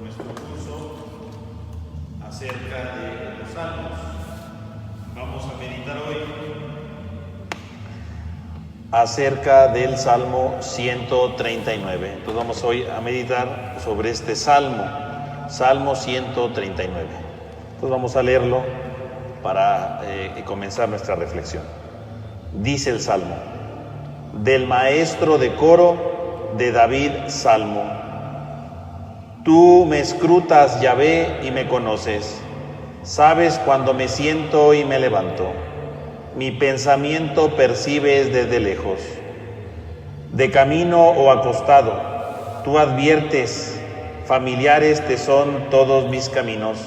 nuestro curso acerca de los salmos. Vamos a meditar hoy acerca del Salmo 139. Entonces vamos hoy a meditar sobre este Salmo, Salmo 139. Entonces vamos a leerlo para comenzar nuestra reflexión. Dice el Salmo, del maestro de coro de David, Salmo. Tú me escrutas, Yahvé, y me conoces. Sabes cuando me siento y me levanto. Mi pensamiento percibes desde lejos. De camino o acostado, tú adviertes, familiares te son todos mis caminos.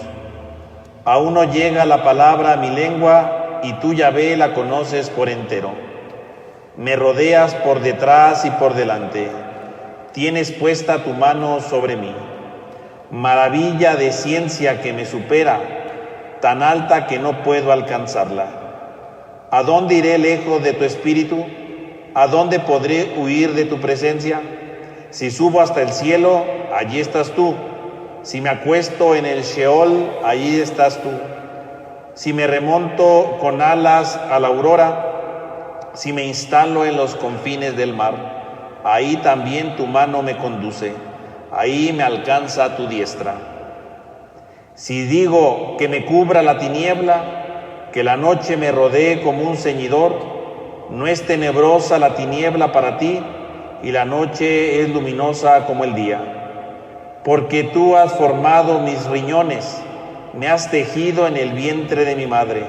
Aún no llega la palabra a mi lengua, y tú, Yahvé, la conoces por entero. Me rodeas por detrás y por delante. Tienes puesta tu mano sobre mí. Maravilla de ciencia que me supera, tan alta que no puedo alcanzarla. ¿A dónde iré lejos de tu espíritu? ¿A dónde podré huir de tu presencia? Si subo hasta el cielo, allí estás tú. Si me acuesto en el Sheol, allí estás tú. Si me remonto con alas a la aurora, si me instalo en los confines del mar, ahí también tu mano me conduce, ahí me alcanza tu diestra. Si digo que me cubra la tiniebla, que la noche me rodee como un ceñidor, no es tenebrosa la tiniebla para ti, y la noche es luminosa como el día. Porque tú has formado mis riñones, me has tejido en el vientre de mi madre.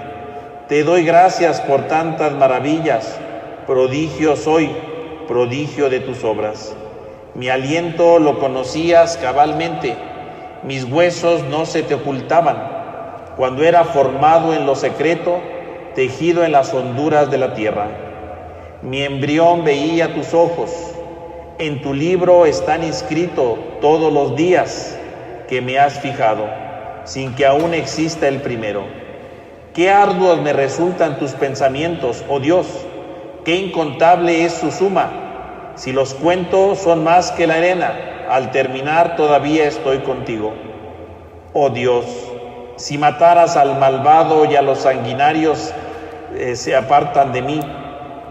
Te doy gracias por tantas maravillas, prodigio soy, prodigio de tus obras. Mi aliento lo conocías cabalmente, mis huesos no se te ocultaban. Cuando era formado en lo secreto, tejido en las honduras de la tierra. Mi embrión veía tus ojos, en tu libro están inscritos todos los días que me has fijado, sin que aún exista el primero. Qué arduos me resultan tus pensamientos, oh Dios, qué incontable es su suma. Si los cuento son más que la arena, al terminar todavía estoy contigo. Oh Dios, si mataras al malvado y a los sanguinarios se apartan de mí,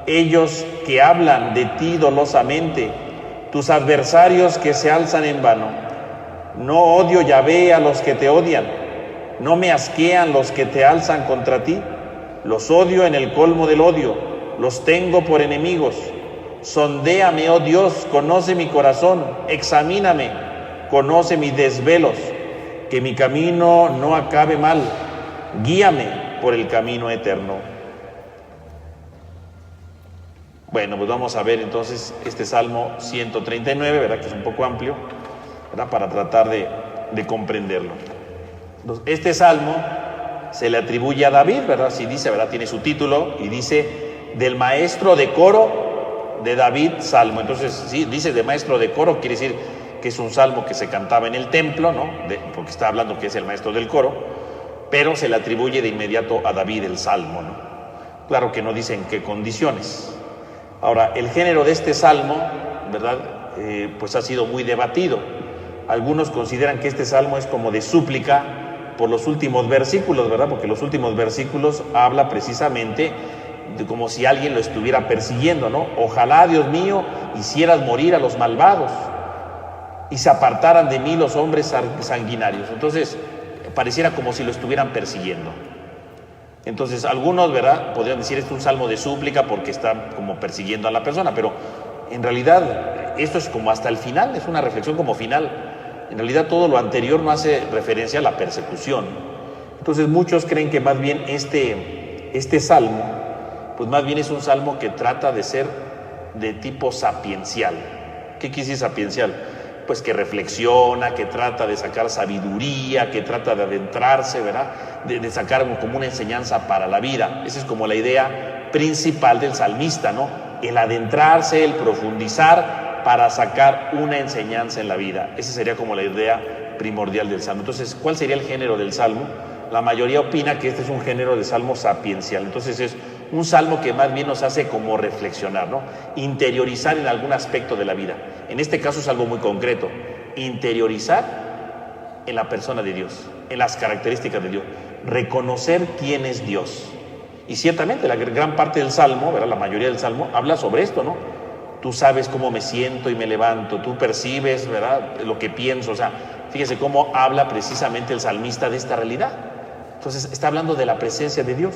ellos que hablan de ti dolosamente, tus adversarios que se alzan en vano. No odio, Yahvé, a los que te odian, no me asquean los que te alzan contra ti. Los odio en el colmo del odio, los tengo por enemigos. Sondéame, oh Dios, conoce mi corazón, examíname, conoce mis desvelos, que mi camino no acabe mal, guíame por el camino eterno. Bueno, pues vamos a ver entonces este Salmo 139, ¿verdad? Que es un poco amplio, ¿verdad? Para tratar de comprenderlo. Entonces, este Salmo se le atribuye a David, ¿verdad? Sí dice, ¿verdad? Tiene su título y dice del maestro de coro de David, Salmo. Entonces, sí, dice de maestro de coro, quiere decir que es un salmo que se cantaba en el templo, ¿no? Porque está hablando que es el maestro del coro, pero se le atribuye de inmediato a David el Salmo, ¿no? Claro que no dice en qué condiciones. Ahora, el género de este salmo, ¿verdad? Pues ha sido muy debatido. Algunos consideran que este salmo es como de súplica por los últimos versículos, ¿verdad? Porque los últimos versículos habla precisamente de como si alguien lo estuviera persiguiendo, ¿no? Ojalá, Dios mío, hicieras morir a los malvados y se apartaran de mí los hombres sanguinarios. Entonces, pareciera como si lo estuvieran persiguiendo. Entonces, algunos, ¿verdad?, podrían decir esto es un salmo de súplica porque está como persiguiendo a la persona, pero en realidad esto es como hasta el final, es una reflexión como final. En realidad todo lo anterior no hace referencia a la persecución. Entonces, muchos creen que más bien este salmo, pues más bien es un salmo que trata de ser de tipo sapiencial. ¿Qué quiere decir sapiencial? Pues que reflexiona, que trata de sacar sabiduría, que trata de adentrarse, ¿verdad? De sacar como una enseñanza para la vida. Esa es como la idea principal del salmista, ¿no? El adentrarse, el profundizar para sacar una enseñanza en la vida. Esa sería como la idea primordial del salmo. Entonces, ¿cuál sería el género del salmo? La mayoría opina que este es un género de salmo sapiencial. Entonces es un salmo que más bien nos hace como reflexionar, ¿no? Interiorizar en algún aspecto de la vida. En este caso es algo muy concreto. Interiorizar en la persona de Dios, en las características de Dios, reconocer quién es Dios. Y ciertamente la gran parte del Salmo, ¿verdad? La mayoría del Salmo habla sobre esto, ¿no? Tú sabes cómo me siento y me levanto, tú percibes, ¿verdad?, lo que pienso. O sea, fíjese cómo habla precisamente el salmista de esta realidad. Entonces está hablando de la presencia de Dios.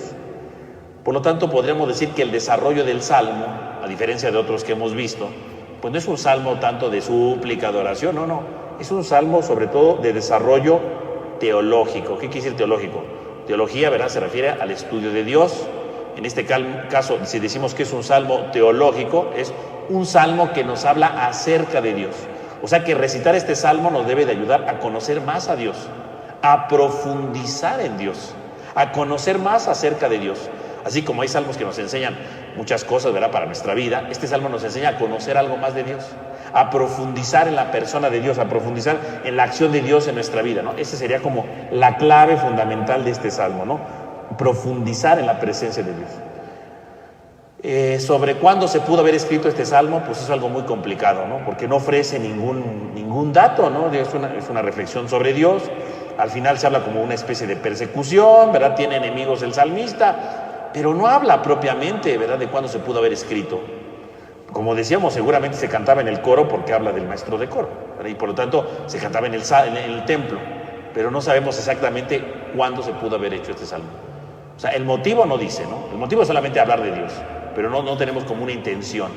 Por lo tanto, podríamos decir que el desarrollo del Salmo, a diferencia de otros que hemos visto, pues no es un salmo tanto de súplica, de oración, no. Es un salmo sobre todo de desarrollo teológico. ¿Qué quiere decir teológico? Teología, ¿verdad?, se refiere al estudio de Dios. En este caso, si decimos que es un salmo teológico, es un salmo que nos habla acerca de Dios. O sea que recitar este salmo nos debe de ayudar a conocer más a Dios, a profundizar en Dios, a conocer más acerca de Dios. Así como hay salmos que nos enseñan muchas cosas, ¿verdad?, para nuestra vida, este salmo nos enseña a conocer algo más de Dios, a profundizar en la persona de Dios, a profundizar en la acción de Dios en nuestra vida, ¿no? Esa sería como la clave fundamental de este salmo, ¿no? Profundizar en la presencia de Dios. Sobre cuándo se pudo haber escrito este salmo, pues es algo muy complicado, ¿no? Porque no ofrece ningún dato, ¿no? Es una reflexión sobre Dios. Al final se habla como una especie de persecución, ¿verdad? Tiene enemigos el salmista, pero no habla propiamente, ¿verdad?, de cuándo se pudo haber escrito. Como decíamos, seguramente se cantaba en el coro porque habla del maestro de coro, ¿verdad? Y por lo tanto se cantaba en el templo, pero no sabemos exactamente cuándo se pudo haber hecho este salmo. O sea, el motivo no dice, ¿no? El motivo es solamente hablar de Dios, pero no tenemos como una intención.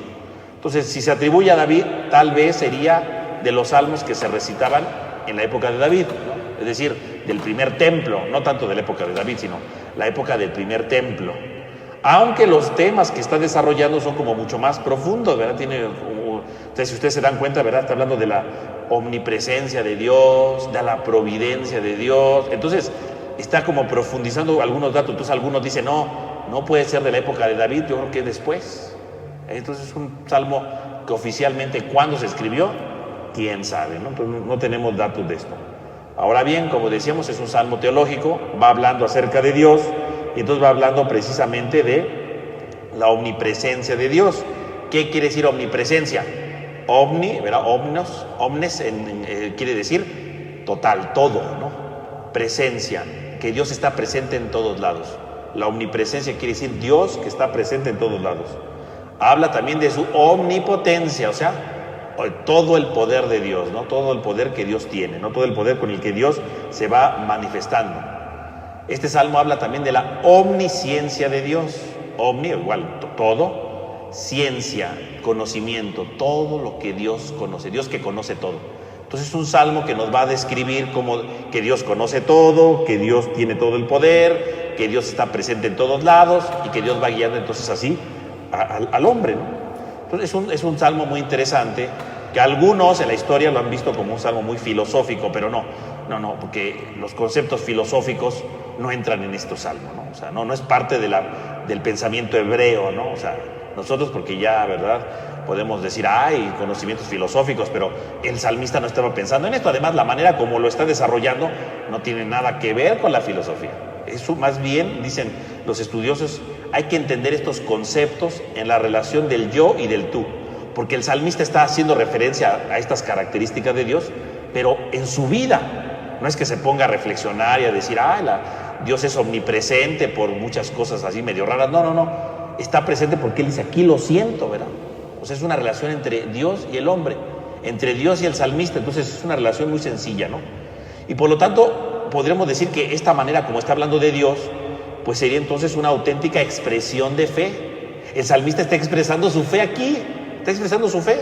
Entonces, si se atribuye a David, tal vez sería de los salmos que se recitaban en la época de David, ¿no? Es decir, del primer templo, no tanto de la época de David, sino la época del primer templo. Aunque los temas que está desarrollando son como mucho más profundos, ¿verdad? Entonces, si ustedes se dan cuenta, ¿verdad?, está hablando de la omnipresencia de Dios, de la providencia de Dios. Entonces, está como profundizando algunos datos. Entonces, algunos dicen, no puede ser de la época de David, yo creo que después. Entonces, es un salmo que oficialmente, ¿cuándo se escribió? ¿Quién sabe?, ¿no? Entonces, no tenemos datos de esto. Ahora bien, como decíamos, es un salmo teológico, va hablando acerca de Dios, y entonces va hablando precisamente de la omnipresencia de Dios. ¿Qué quiere decir omnipresencia? Omni, ¿verdad? Omnes quiere decir total, todo, ¿no? Presencia, que Dios está presente en todos lados. La omnipresencia quiere decir Dios que está presente en todos lados. Habla también de su omnipotencia, o sea, todo el poder de Dios, ¿no? Todo el poder que Dios tiene, ¿no? Todo el poder con el que Dios se va manifestando. Este salmo habla también de la omnisciencia de Dios. Omni, igual, todo. Ciencia, conocimiento, todo lo que Dios conoce. Dios que conoce todo. Entonces es un salmo que nos va a describir como que Dios conoce todo, que Dios tiene todo el poder, que Dios está presente en todos lados y que Dios va guiando entonces así al hombre, ¿no? Entonces es un salmo muy interesante, que algunos en la historia lo han visto como un salmo muy filosófico, pero no, porque los conceptos filosóficos no entran en estos salmos, ¿no? O sea, no es parte del pensamiento hebreo, ¿no? O sea, nosotros porque ya, ¿verdad?, podemos decir, hay conocimientos filosóficos, pero el salmista no estaba pensando en esto. Además, la manera como lo está desarrollando no tiene nada que ver con la filosofía. Eso más bien, dicen los estudiosos, hay que entender estos conceptos en la relación del yo y del tú, porque el salmista está haciendo referencia a estas características de Dios, pero en su vida. No es que se ponga a reflexionar y a decir, Dios es omnipresente por muchas cosas así medio raras. No. Está presente porque Él dice, aquí lo siento, ¿verdad? O sea, es una relación entre Dios y el hombre, entre Dios y el salmista. Entonces es una relación muy sencilla, ¿no? Y por lo tanto, podríamos decir que esta manera como está hablando de Dios, pues sería entonces una auténtica expresión de fe. El salmista está expresando su fe aquí, está expresando su fe,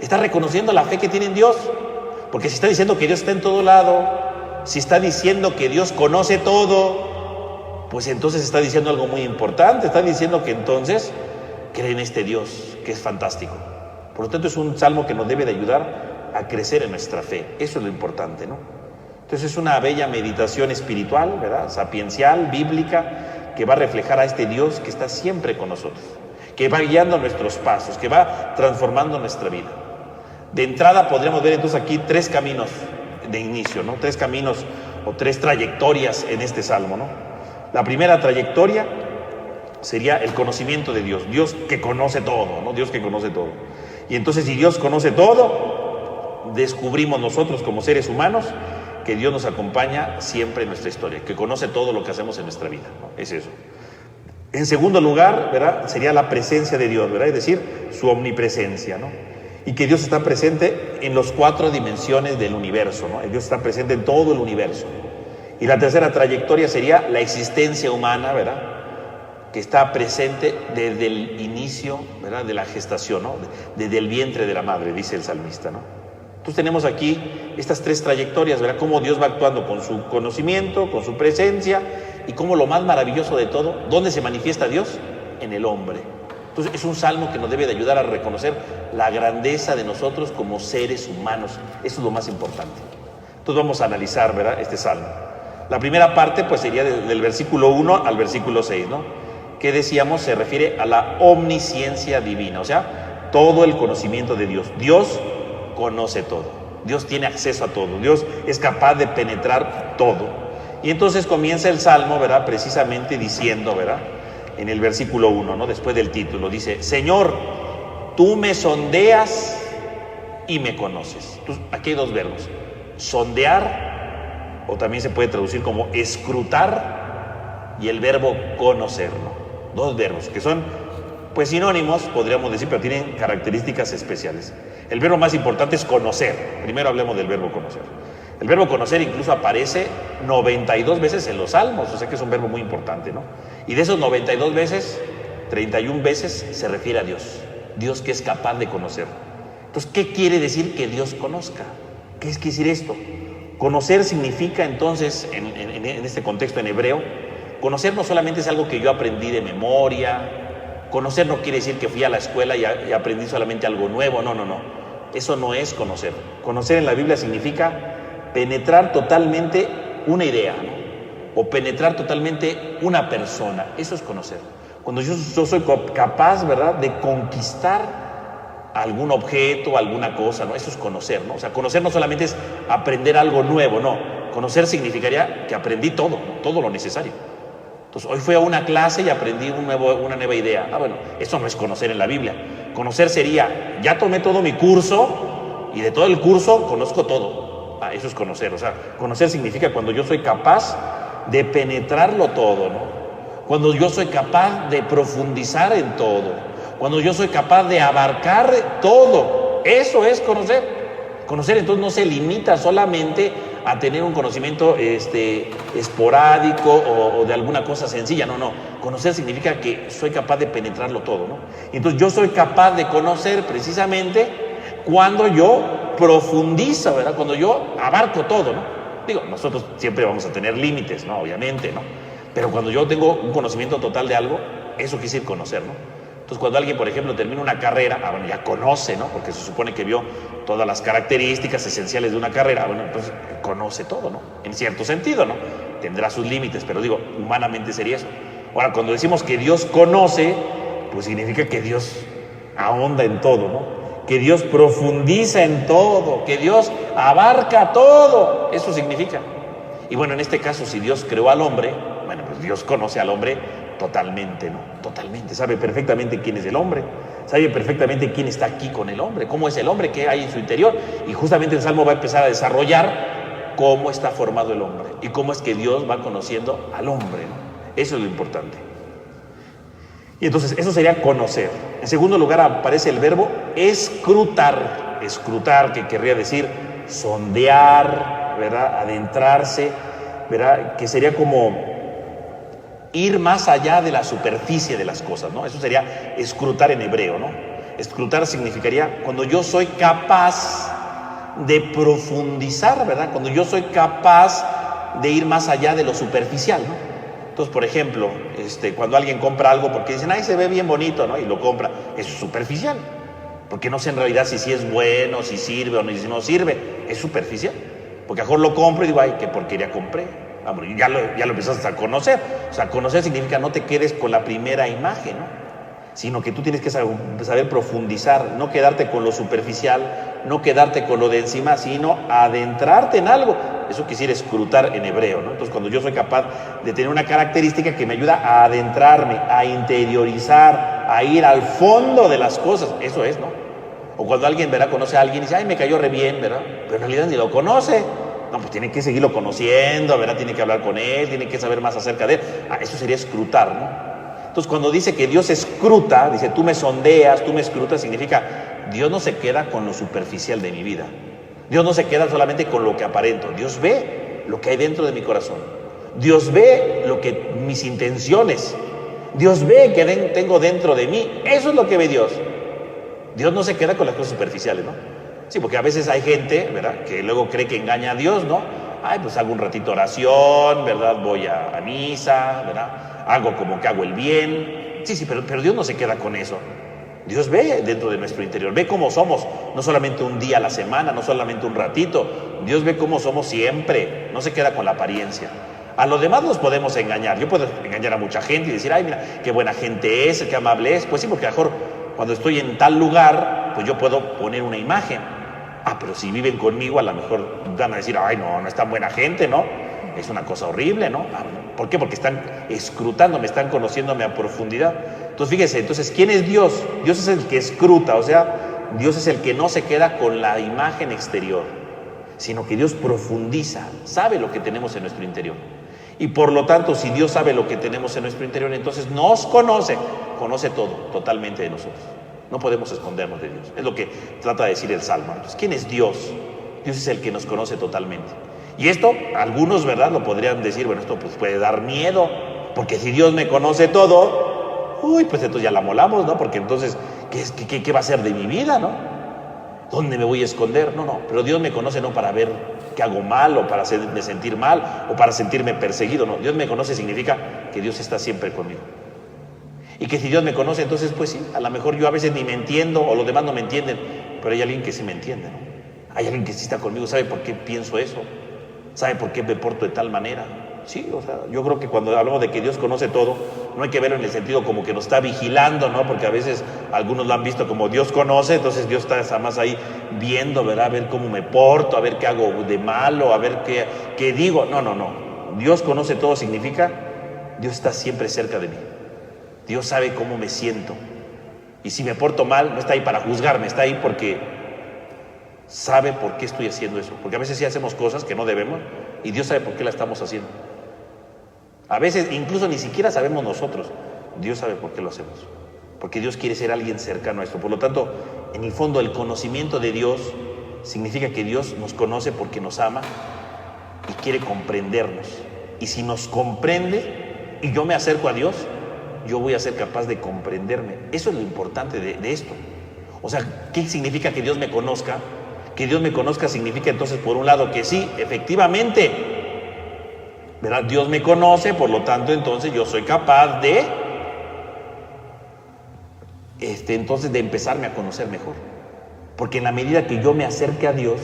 está reconociendo la fe que tiene en Dios, porque si está diciendo que Dios está en todo lado, si está diciendo que Dios conoce todo, pues entonces está diciendo algo muy importante, está diciendo que entonces cree en este Dios que es fantástico. Por lo tanto, es un salmo que nos debe de ayudar a crecer en nuestra fe. Eso es lo importante, ¿no? Entonces es una bella meditación espiritual, ¿verdad?, sapiencial, bíblica, que va a reflejar a este Dios que está siempre con nosotros, que va guiando nuestros pasos, que va transformando nuestra vida. De entrada podríamos ver entonces aquí 3 caminos de inicio, ¿no? 3 caminos o 3 trayectorias en este salmo, ¿no? La primera trayectoria sería el conocimiento de Dios, Dios que conoce todo, ¿no? Dios que conoce todo. Y entonces, si Dios conoce todo, descubrimos nosotros como seres humanos que Dios nos acompaña siempre en nuestra historia, que conoce todo lo que hacemos en nuestra vida, ¿no? Es eso. En segundo lugar, ¿verdad?, sería la presencia de Dios, ¿verdad?, es decir, su omnipresencia, ¿no? Y que Dios está presente en las 4 dimensiones del universo, ¿no? Dios está presente en todo el universo. Y la tercera trayectoria sería la existencia humana, ¿verdad?, que está presente desde el inicio, ¿verdad?, de la gestación, ¿no?, desde el vientre de la madre, dice el salmista, ¿no? Entonces tenemos aquí estas 3 trayectorias, ¿verdad?, cómo Dios va actuando con su conocimiento, con su presencia, y cómo lo más maravilloso de todo, ¿dónde se manifiesta Dios? En el hombre. Entonces es un salmo que nos debe de ayudar a reconocer la grandeza de nosotros como seres humanos. Eso es lo más importante. Entonces vamos a analizar, ¿verdad?, este salmo. La primera parte pues sería del versículo 1 al versículo 6, ¿no? Que decíamos se refiere a la omnisciencia divina, o sea, todo el conocimiento de Dios. Dios conoce todo, Dios tiene acceso a todo, Dios es capaz de penetrar todo. Y entonces comienza el salmo, ¿verdad?, precisamente diciendo, ¿verdad?, en el versículo 1, ¿no?, después del título, dice: Señor, tú me sondeas y me conoces. Entonces, aquí hay 2 verbos: sondear, o también se puede traducir como escrutar, y el verbo conocer, ¿no? 2 verbos que son pues sinónimos, podríamos decir, pero tienen características especiales. El verbo más importante es conocer. Primero hablemos del verbo conocer. El verbo conocer incluso aparece 92 veces en los salmos, o sea que es un verbo muy importante, ¿no? Y de esos 92 veces, 31 veces se refiere a Dios. Dios que es capaz de conocer. Entonces, ¿qué quiere decir que Dios conozca? ¿Qué quiere decir esto? Conocer significa entonces, en este contexto en hebreo, conocer no solamente es algo que yo aprendí de memoria. Conocer no quiere decir que fui a la escuela y aprendí solamente algo nuevo, no. Eso no es conocer. Conocer en la Biblia significa penetrar totalmente una idea, ¿no?, o penetrar totalmente una persona. Eso es conocer. Cuando yo soy capaz, ¿verdad?, de conquistar algún objeto, alguna cosa, ¿no? Eso es conocer, ¿no? O sea, conocer no solamente es aprender algo nuevo, no. Conocer significaría que aprendí todo, ¿no?, todo lo necesario. Entonces, hoy fui a una clase y aprendí una nueva idea. Bueno, eso no es conocer en la Biblia. Conocer sería, ya tomé todo mi curso y de todo el curso conozco todo. Eso es conocer. O sea, conocer significa cuando yo soy capaz de penetrarlo todo, ¿no? Cuando yo soy capaz de profundizar en todo. Cuando yo soy capaz de abarcar todo. Eso es conocer. Conocer entonces no se limita solamente a tener un conocimiento esporádico o de alguna cosa sencilla, no. Conocer significa que soy capaz de penetrarlo todo, ¿no? Entonces yo soy capaz de conocer precisamente cuando yo profundizo, ¿verdad?, cuando yo abarco todo, ¿no? Digo, nosotros siempre vamos a tener límites, ¿no?, obviamente, ¿no? Pero cuando yo tengo un conocimiento total de algo, eso quiere decir conocer, ¿no? Entonces, cuando alguien, por ejemplo, termina una carrera, bueno, ya conoce, ¿no?, porque se supone que vio todas las características esenciales de una carrera, bueno, entonces conoce todo, ¿no? En cierto sentido, ¿no? Tendrá sus límites, pero digo, humanamente sería eso. Ahora, cuando decimos que Dios conoce, pues significa que Dios ahonda en todo, ¿no? Que Dios profundiza en todo, que Dios abarca todo. Eso significa. Y bueno, en este caso, si Dios creó al hombre, bueno, pues Dios conoce al hombre totalmente, ¿no? Totalmente. Sabe perfectamente quién es el hombre. Sabe perfectamente quién está aquí con el hombre. Cómo es el hombre, qué hay en su interior. Y justamente el Salmo va a empezar a desarrollar cómo está formado el hombre. Y cómo es que Dios va conociendo al hombre, ¿no? Eso es lo importante. Y entonces, eso sería conocer. En segundo lugar aparece el verbo escrutar. Escrutar, que querría decir sondear, ¿verdad?, adentrarse, ¿verdad?, que sería como ir más allá de la superficie de las cosas, ¿no? Eso sería escrutar en hebreo, ¿no? Escrutar significaría cuando yo soy capaz de profundizar, ¿verdad? Cuando yo soy capaz de ir más allá de lo superficial, ¿no? Entonces, por ejemplo, cuando alguien compra algo porque dicen, ay, se ve bien bonito, ¿no?, y lo compra, eso es superficial, porque no sé en realidad si es bueno, si sirve o si no sirve, es superficial, porque a lo mejor lo compro y digo, ay, qué porquería compré. Vamos, ya lo empezaste a conocer. O sea, conocer significa no te quedes con la primera imagen, ¿no?, sino que tú tienes que saber profundizar, no quedarte con lo superficial, no quedarte con lo de encima, sino adentrarte en algo. Eso quisiera escrutar en hebreo, ¿no? Entonces, cuando yo soy capaz de tener una característica que me ayuda a adentrarme, a interiorizar, a ir al fondo de las cosas, eso es, ¿no? O cuando alguien, ¿verdad?, conoce a alguien y dice, ay, me cayó re bien, ¿verdad?, pero en realidad ni lo conoce. No, pues tiene que seguirlo conociendo, ¿verdad? Tiene que hablar con él, tiene que saber más acerca de él. Eso sería escrutar, ¿no? Entonces, cuando dice que Dios escruta, dice, tú me sondeas, tú me escrutas, significa, Dios no se queda con lo superficial de mi vida. Dios no se queda solamente con lo que aparento. Dios ve lo que hay dentro de mi corazón. Dios ve mis intenciones. Dios ve que tengo dentro de mí. Eso es lo que ve Dios. Dios no se queda con las cosas superficiales, ¿no? Sí, porque a veces hay gente, ¿verdad?, que luego cree que engaña a Dios, ¿no? Ay, pues hago un ratito oración, ¿verdad? Voy a misa, ¿verdad? Hago como que hago el bien. Sí, pero Dios no se queda con eso. Dios ve dentro de nuestro interior, ve cómo somos, no solamente un día a la semana, no solamente un ratito. Dios ve cómo somos siempre, no se queda con la apariencia. A los demás los podemos engañar. Yo puedo engañar a mucha gente y decir, ay, mira, qué buena gente es, qué amable es. Pues sí, porque a lo mejor cuando estoy en tal lugar, pues yo puedo poner una imagen. Pero si viven conmigo, a lo mejor van a decir, ay, no es tan buena gente, ¿no? Es una cosa horrible, ¿no? ¿Por qué? Porque están escrutándome, están conociéndome a profundidad. Entonces, fíjese, entonces, ¿quién es Dios? Dios es el que escruta, o sea, Dios es el que no se queda con la imagen exterior, sino que Dios profundiza, sabe lo que tenemos en nuestro interior. Y por lo tanto, si Dios sabe lo que tenemos en nuestro interior, entonces nos conoce todo, totalmente de nosotros. No podemos escondernos de Dios. Es lo que trata de decir el Salmo. Entonces, ¿quién es Dios? Dios es el que nos conoce totalmente. Y esto, algunos, ¿verdad?, lo podrían decir, bueno, esto pues puede dar miedo, porque si Dios me conoce todo, pues entonces ya la molamos, ¿no? Porque entonces, ¿qué va a ser de mi vida, no? ¿Dónde me voy a esconder? No, pero Dios me conoce no para ver que hago mal, o para hacerme sentir mal, o para sentirme perseguido, no. Dios me conoce significa que Dios está siempre conmigo. Y que si Dios me conoce, entonces pues sí, a lo mejor yo a veces ni me entiendo, o los demás no me entienden, pero hay alguien que sí me entiende, ¿no? Hay alguien que sí está conmigo, sabe por qué pienso eso, sabe por qué me porto de tal manera. Sí, o sea, yo creo que cuando hablamos de que Dios conoce todo, no hay que verlo en el sentido como que nos está vigilando, ¿no? Porque a veces algunos lo han visto como Dios conoce, entonces Dios está más ahí viendo, ¿verdad? A ver cómo me porto, a ver qué hago de malo, a ver qué digo. No. Dios conoce todo significa Dios está siempre cerca de mí. Dios sabe cómo me siento. Y si me porto mal, no está ahí para juzgarme, está ahí porque sabe por qué estoy haciendo eso. Porque a veces sí hacemos cosas que no debemos y Dios sabe por qué la estamos haciendo. A veces incluso ni siquiera sabemos nosotros. Dios sabe por qué lo hacemos. Porque Dios quiere ser alguien cercano a esto. Por lo tanto, en el fondo, el conocimiento de Dios significa que Dios nos conoce porque nos ama y quiere comprendernos. Y si nos comprende y yo me acerco a Dios, yo voy a ser capaz de comprenderme. Eso es lo importante de esto. O sea, ¿qué significa que Dios me conozca? Que Dios me conozca significa entonces, por un lado, que sí, efectivamente, ¿verdad? Dios me conoce, por lo tanto, entonces yo soy capaz de, entonces, de empezarme a conocer mejor. Porque en la medida que yo me acerque a Dios,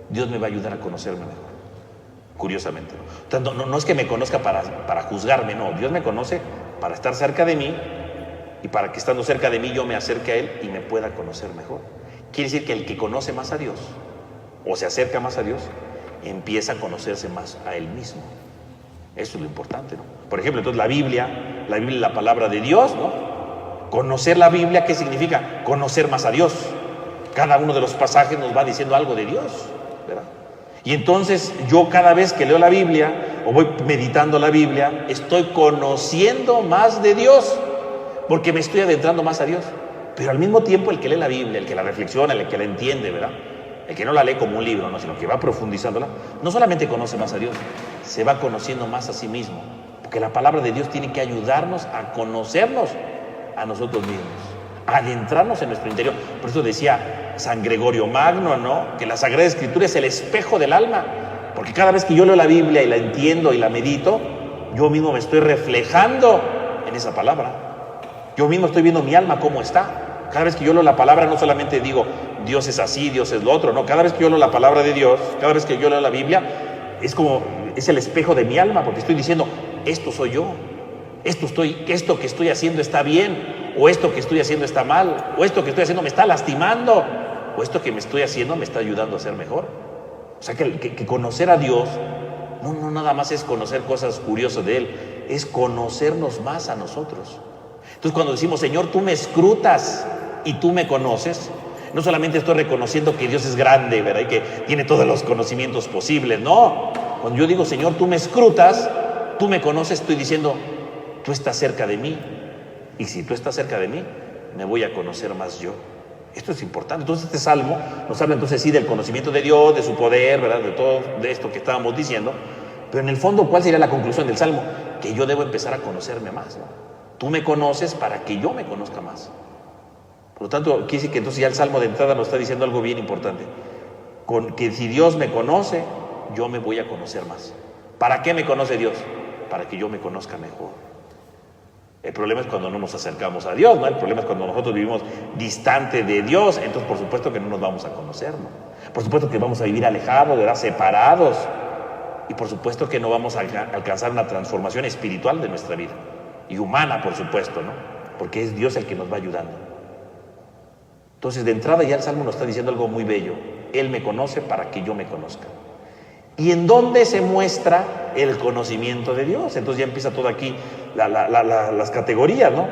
Dios me va a ayudar a conocerme mejor. Curiosamente, ¿no? Entonces, no es que me conozca para juzgarme, no. Dios me conoce para estar cerca de mí y para que estando cerca de mí yo me acerque a Él y me pueda conocer mejor. Quiere decir que el que conoce más a Dios o se acerca más a Dios empieza a conocerse más a Él mismo. Eso es lo importante, ¿no? Por ejemplo, entonces la Biblia es la palabra de Dios, ¿no? Conocer la Biblia, ¿qué significa? Conocer más a Dios. Cada uno de los pasajes nos va diciendo algo de Dios, ¿verdad? Y entonces yo cada vez que leo la Biblia o voy meditando la Biblia, estoy conociendo más de Dios, porque me estoy adentrando más a Dios. Pero al mismo tiempo el que lee la Biblia, el que la reflexiona, el que la entiende, ¿verdad? El que no la lee como un libro, ¿no? Sino que va profundizándola, no solamente conoce más a Dios, se va conociendo más a sí mismo. Porque la palabra de Dios tiene que ayudarnos a conocernos a nosotros mismos, a adentrarnos en nuestro interior. Por eso decía San Gregorio Magno, ¿no? Que la Sagrada Escritura es el espejo del alma. Porque cada vez que yo leo la Biblia y la entiendo y la medito, yo mismo me estoy reflejando en esa palabra. Yo mismo estoy viendo mi alma cómo está. Cada vez que yo leo la palabra, no solamente digo, Dios es así, Dios es lo otro, no. Cada vez que yo leo la palabra de Dios, cada vez que yo leo la Biblia, es el espejo de mi alma, porque estoy diciendo, esto soy yo, esto que estoy haciendo está bien, o esto que estoy haciendo está mal, o esto que estoy haciendo me está lastimando, o esto que me estoy haciendo me está ayudando a ser mejor. O sea que conocer a Dios, no nada más es conocer cosas curiosas de Él, es conocernos más a nosotros. Entonces cuando decimos, Señor, tú me escrutas y tú me conoces, No solamente estoy reconociendo que Dios es grande, ¿verdad? Y que tiene todos los conocimientos posibles. No, cuando yo digo, Señor, tú me escrutas, tú me conoces, estoy diciendo, tú estás cerca de mí. Y si tú estás cerca de mí, me voy a conocer más yo. Esto es importante. Entonces este salmo nos habla entonces sí del conocimiento de Dios, de su poder, ¿verdad? De todo de esto que estábamos diciendo. Pero en el fondo, ¿cuál sería la conclusión del salmo? Que yo debo empezar a conocerme más, ¿no? Tú me conoces para que yo me conozca más. Por lo tanto, quiere decir que entonces ya el salmo de entrada nos está diciendo algo bien importante. Que si Dios me conoce, yo me voy a conocer más. ¿Para qué me conoce Dios? Para que yo me conozca mejor. El problema es cuando no nos acercamos a Dios, ¿no? El problema es cuando nosotros vivimos distante de Dios, entonces por supuesto que no nos vamos a conocer, ¿no? Por supuesto que vamos a vivir alejados, ¿verdad? Separados. Y por supuesto que no vamos a alcanzar una transformación espiritual de nuestra vida. Y humana, por supuesto, ¿no? Porque es Dios el que nos va ayudando. Entonces, de entrada ya el Salmo nos está diciendo algo muy bello. Él me conoce para que yo me conozca. ¿Y en dónde se muestra el conocimiento de Dios? Entonces ya empieza todo aquí, las categorías, ¿no?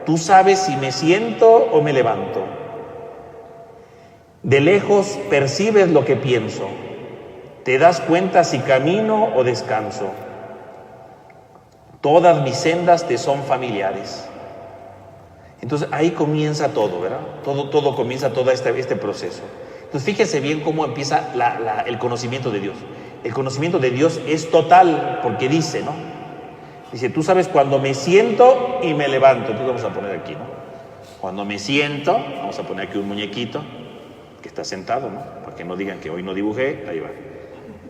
Tú sabes si me siento o me levanto. De lejos percibes lo que pienso. Te das cuenta si camino o descanso. Todas mis sendas te son familiares. Entonces ahí comienza todo, ¿verdad? Todo comienza, todo este proceso. Entonces fíjense bien cómo empieza el conocimiento de Dios. El conocimiento de Dios es total, porque dice, ¿no? Dice, tú sabes cuando me siento y me levanto. Entonces vamos a poner aquí, ¿no? Cuando me siento, vamos a poner aquí un muñequito que está sentado, ¿no? Para que no digan que hoy no dibujé, ahí va.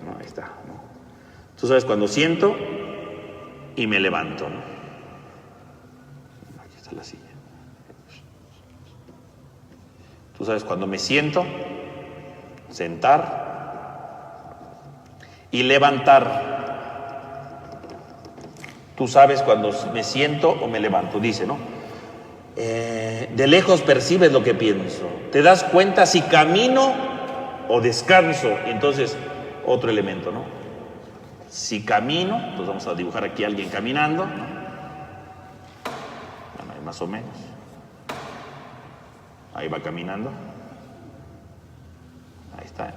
No, ahí está, ¿no? Tú sabes cuando siento y me levanto, ¿no? Aquí está la silla. Tú sabes cuando me siento, sentar y levantar. Tú sabes cuando me siento o me levanto, dice, ¿no? De lejos percibes lo que pienso. Te das cuenta si camino o descanso. Y entonces, otro elemento, ¿no? Si camino, pues vamos a dibujar aquí a alguien caminando, ¿no? Bueno, ahí más o menos. Ahí va caminando. Ahí está.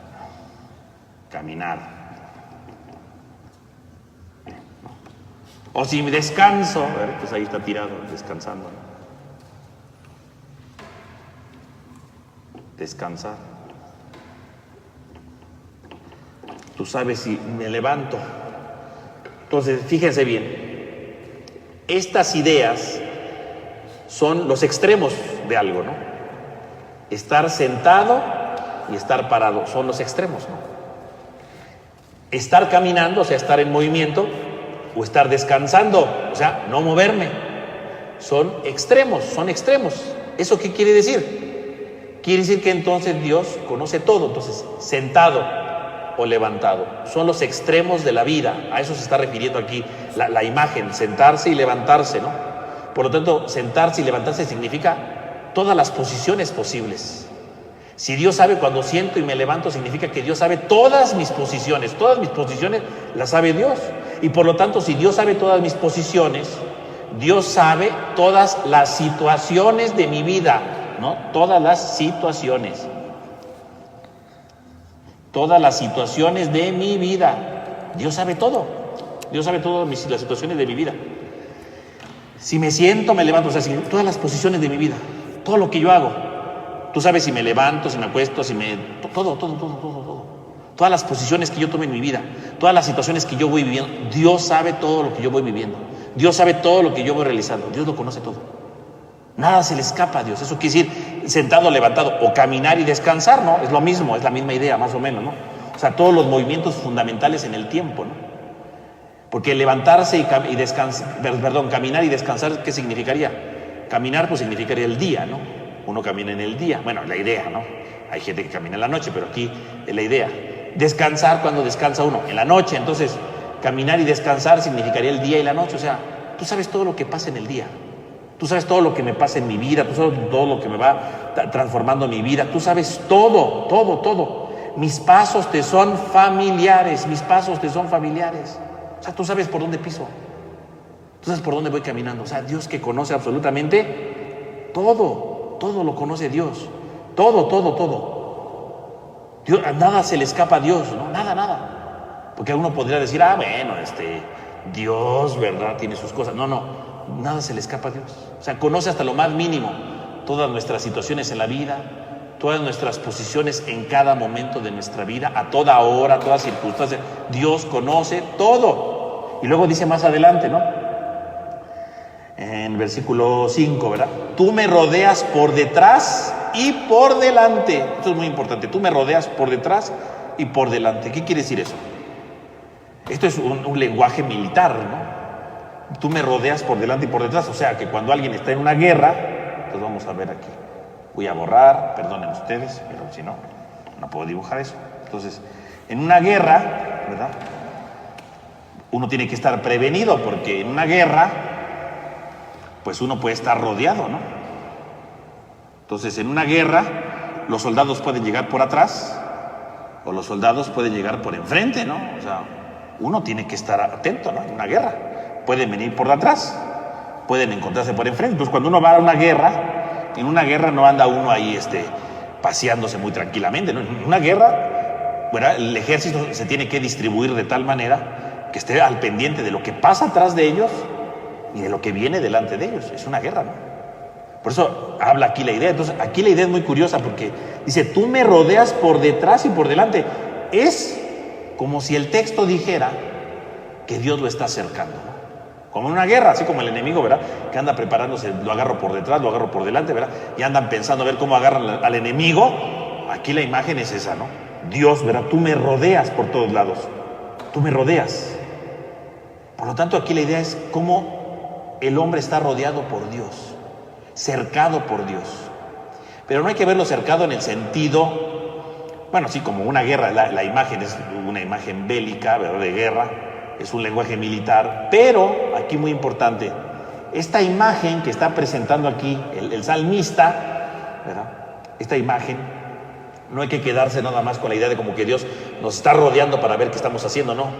Caminar. O si me descanso, a ver, pues ahí está tirado, descansando, ¿no? Descansar. Tú sabes si me levanto. Entonces, fíjense bien. Estas ideas son los extremos de algo, ¿no? Estar sentado y estar parado son los extremos, ¿no? Estar caminando, o sea, estar en movimiento, o estar descansando, o sea, no moverme. Son extremos, son extremos. ¿Eso qué quiere decir? Quiere decir que entonces Dios conoce todo. Entonces, sentado o levantado, son los extremos de la vida. A eso se está refiriendo aquí la imagen, sentarse y levantarse, ¿no? Por lo tanto, sentarse y levantarse significa todas las posiciones posibles. Si Dios sabe cuando siento y me levanto, significa que Dios sabe todas mis posiciones las sabe Dios. Y por lo tanto, si Dios sabe todas mis posiciones, Dios sabe todas las situaciones de mi vida, ¿no? Todas las situaciones. Todas las situaciones de mi vida. Dios sabe todo. Dios sabe todas las situaciones de mi vida. Si me siento, me levanto, o sea, todas las posiciones de mi vida, todo lo que yo hago. Tú sabes si me levanto, si me acuesto, todo. Todas las posiciones que yo tome en mi vida, todas las situaciones que yo voy viviendo, Dios sabe todo lo que yo voy viviendo. Dios sabe todo lo que yo voy realizando. Dios lo conoce todo. Nada se le escapa a Dios. Eso quiere decir sentado, levantado o caminar y descansar, ¿no? Es lo mismo, es la misma idea, más o menos, ¿no? O sea, todos los movimientos fundamentales en el tiempo, ¿no? Porque levantarse y descansar, caminar y descansar, ¿qué significaría? Caminar, pues significaría el día, ¿no? Uno camina en el día, bueno, la idea, ¿no? Hay gente que camina en la noche, pero aquí es la idea. Descansar, cuando descansa uno, en la noche. Entonces, caminar y descansar significaría el día y la noche. O sea, tú sabes todo lo que pasa en el día. Tú sabes todo lo que me pasa en mi vida. Tú sabes todo lo que me va transformando mi vida. Tú sabes todo. Mis pasos te son familiares. O sea, tú sabes por dónde piso. Tú sabes por dónde voy caminando. O sea, Dios que conoce absolutamente todo lo conoce Dios. Todo, todo, todo. Dios, nada se le escapa a Dios, ¿no? Nada, nada. Porque uno podría decir, bueno, Dios, ¿verdad? Tiene sus cosas. No, no, nada se le escapa a Dios. O sea, conoce hasta lo más mínimo todas nuestras situaciones en la vida, todas nuestras posiciones en cada momento de nuestra vida, a toda hora, a toda circunstancia. Dios conoce todo. Y luego dice más adelante, ¿no? En versículo 5, ¿verdad? Tú me rodeas por detrás y por delante. Esto es muy importante. Tú me rodeas por detrás y por delante. ¿Qué quiere decir eso? Esto es un lenguaje militar, ¿no? Tú me rodeas por delante y por detrás. O sea, que cuando alguien está en una guerra, pues vamos a ver aquí. Voy a borrar, perdonen ustedes, pero si no, no puedo dibujar eso. Entonces, en una guerra, ¿verdad? Uno tiene que estar prevenido, porque en una guerra, pues uno puede estar rodeado, ¿no? Entonces, en una guerra, los soldados pueden llegar por atrás, o los soldados pueden llegar por enfrente, ¿no? O sea, uno tiene que estar atento, ¿no? En una guerra. Pueden venir por atrás, pueden encontrarse por enfrente. Entonces, cuando uno va a una guerra, en una guerra no anda uno ahí paseándose muy tranquilamente, ¿no? En una guerra, ¿verdad? El ejército se tiene que distribuir de tal manera que esté al pendiente de lo que pasa atrás de ellos y de lo que viene delante de ellos. Es una guerra, ¿no? Por eso habla aquí la idea. Entonces, aquí la idea es muy curiosa porque dice, tú me rodeas por detrás y por delante. Es como si el texto dijera que Dios lo está acercando, ¿no? Como en una guerra, así como el enemigo, ¿verdad? Que anda preparándose, lo agarro por detrás, lo agarro por delante, ¿verdad? Y andan pensando a ver cómo agarran al enemigo. Aquí la imagen es esa, ¿no? Dios, ¿verdad? Tú me rodeas por todos lados. Tú me rodeas. Por lo tanto, aquí la idea es cómo el hombre está rodeado por Dios, cercado por Dios. Pero no hay que verlo cercado en el sentido, bueno, sí, como una guerra, la imagen es una imagen bélica, ¿verdad? De guerra. Es un lenguaje militar, pero aquí muy importante, esta imagen que está presentando aquí el salmista, ¿verdad? Esta imagen, no hay que quedarse nada más con la idea de como que Dios nos está rodeando para ver qué estamos haciendo, no,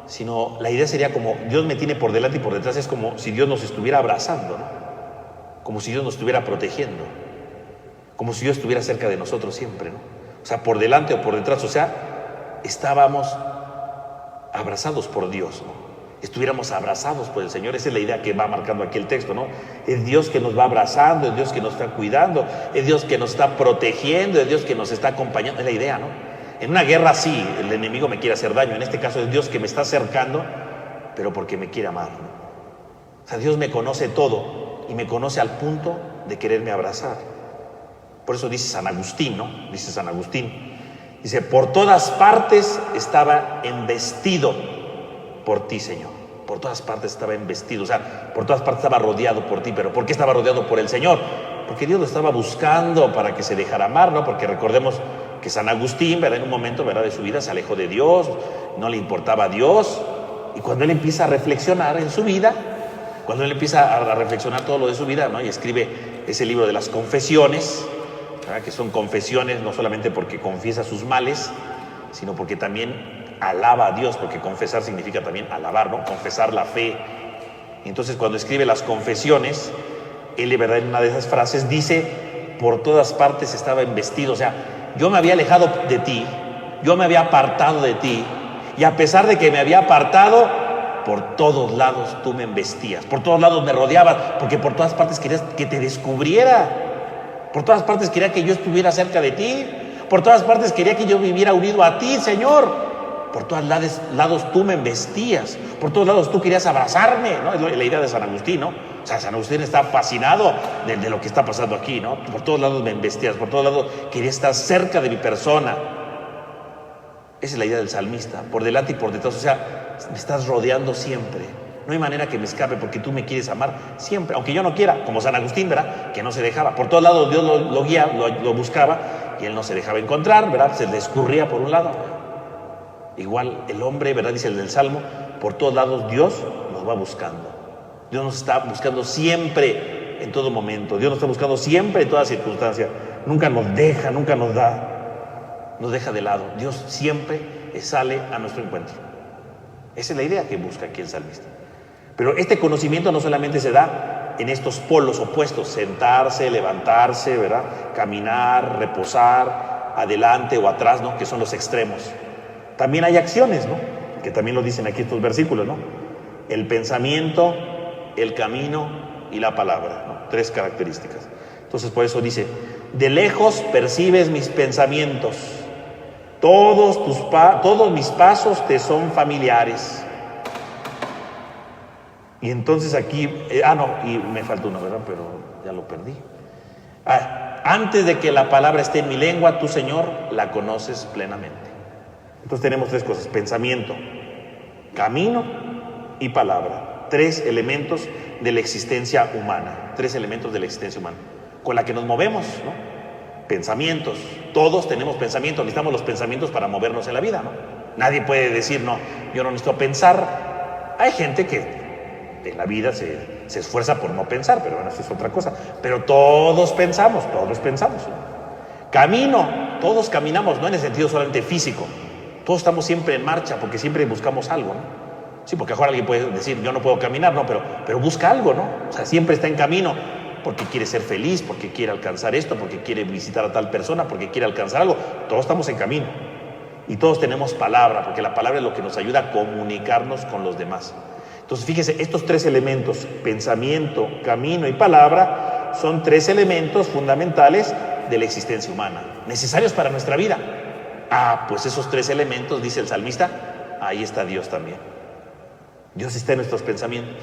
sino la idea sería como Dios me tiene por delante y por detrás, es como si Dios nos estuviera abrazando, ¿no? Como si Dios nos estuviera protegiendo, como si Dios estuviera cerca de nosotros siempre, ¿no? O sea, por delante o por detrás, o sea, estábamos abrazados por Dios, ¿no? Estuviéramos abrazados por el Señor. Esa es la idea que va marcando aquí el texto, ¿no? Es Dios que nos va abrazando, es Dios que nos está cuidando, es Dios que nos está protegiendo, es Dios que nos está acompañando. Es la idea, ¿no? En una guerra sí, el enemigo me quiere hacer daño. En este caso es Dios que me está acercando, pero porque me quiere amar, ¿no? O sea, Dios me conoce todo y me conoce al punto de quererme abrazar. Por eso dice San Agustín, ¿no? Dice San Agustín. Dice, por todas partes estaba embestido por ti, Señor. Por todas partes estaba embestido, o sea, por todas partes estaba rodeado por ti. ¿Pero por qué estaba rodeado por el Señor? Porque Dios lo estaba buscando para que se dejara amar, ¿no? Porque recordemos que San Agustín, ¿verdad? En un momento, ¿verdad? De su vida se alejó de Dios, no le importaba a Dios. Y cuando él empieza a reflexionar en su vida, cuando él empieza a reflexionar todo lo de su vida, ¿no? Y escribe ese libro de las confesiones, ¿verdad? Que son confesiones no solamente porque confiesa sus males, sino porque también alaba a Dios, porque confesar significa también alabar, ¿no? Confesar la fe. Y entonces cuando escribe las confesiones, él de verdad en una de esas frases dice, por todas partes estaba embestido, o sea, yo me había alejado de ti, yo me había apartado de ti, y a pesar de que me había apartado, por todos lados tú me embestías, por todos lados me rodeabas, porque por todas partes querías que te descubriera. Por todas partes quería que yo estuviera cerca de ti. Por todas partes quería que yo viviera unido a ti, Señor. Por todos lados tú me embestías. Por todos lados tú querías abrazarme, ¿no? Es la idea de San Agustín, ¿no? O sea, San Agustín está fascinado de lo que está pasando aquí, ¿no? Por todos lados me embestías. Por todos lados quería estar cerca de mi persona. Esa es la idea del salmista. Por delante y por detrás. O sea, me estás rodeando siempre. No hay manera que me escape porque tú me quieres amar siempre, aunque yo no quiera, como San Agustín, ¿verdad? Que no se dejaba. Por todos lados Dios lo guía, lo buscaba y él no se dejaba encontrar, ¿verdad? Se le escurría por un lado. Igual el hombre, ¿verdad? Dice el del Salmo, por todos lados Dios nos va buscando. Dios nos está buscando siempre, en todo momento. Dios nos está buscando siempre en toda circunstancia. Nunca nos deja, nunca nos deja de lado. Dios siempre sale a nuestro encuentro. Esa es la idea que busca aquí el salmista. Pero este conocimiento no solamente se da en estos polos opuestos, sentarse, levantarse, ¿verdad? Caminar, reposar, adelante o atrás, ¿no? Que son los extremos. También hay acciones, ¿no? Que también lo dicen aquí estos versículos, ¿no? El pensamiento, el camino y la palabra, ¿no? 3 características. Entonces por eso dice, de lejos percibes mis pensamientos, todos mis pasos te son familiares. Y entonces aquí, y me falta uno, ¿verdad? Pero ya lo perdí. Antes de que la palabra esté en mi lengua, tú, Señor, la conoces plenamente. Entonces tenemos 3 cosas: pensamiento, camino y palabra. 3 elementos de la existencia humana. 3 elementos de la existencia humana con la que nos movemos, ¿no? Pensamientos. Todos tenemos pensamientos. Necesitamos los pensamientos para movernos en la vida, ¿no? Nadie puede decir, no, yo no necesito pensar. Hay gente que en la vida se esfuerza por no pensar, pero bueno, eso es otra cosa. Pero todos pensamos, ¿no? Camino, todos caminamos, no en el sentido solamente físico. Todos estamos siempre en marcha porque siempre buscamos algo, ¿no? Sí, porque ahora alguien puede decir, yo no puedo caminar, no, pero busca algo, ¿no? O sea, siempre está en camino porque quiere ser feliz, porque quiere alcanzar esto, porque quiere visitar a tal persona, porque quiere alcanzar algo. Todos estamos en camino. Y todos tenemos palabra, porque la palabra es lo que nos ayuda a comunicarnos con los demás. Entonces, fíjese, estos 3 elementos, pensamiento, camino y palabra, son 3 elementos fundamentales de la existencia humana, necesarios para nuestra vida. Pues esos 3 elementos, dice el salmista, ahí está Dios también. Dios está en nuestros pensamientos.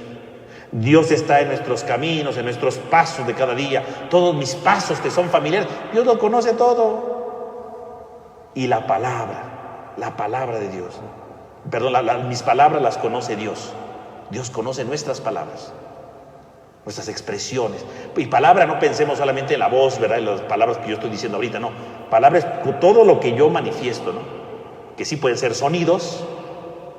Dios está en nuestros caminos, en nuestros pasos de cada día. Todos mis pasos te son familiares. Dios lo conoce todo. Y la palabra de Dios, ¿no? Perdón, mis palabras las conoce Dios. Dios conoce nuestras palabras, nuestras expresiones. Y palabra, no pensemos solamente en la voz, ¿verdad? En las palabras que yo estoy diciendo ahorita, no. Palabra es todo lo que yo manifiesto, ¿no? Que sí pueden ser sonidos,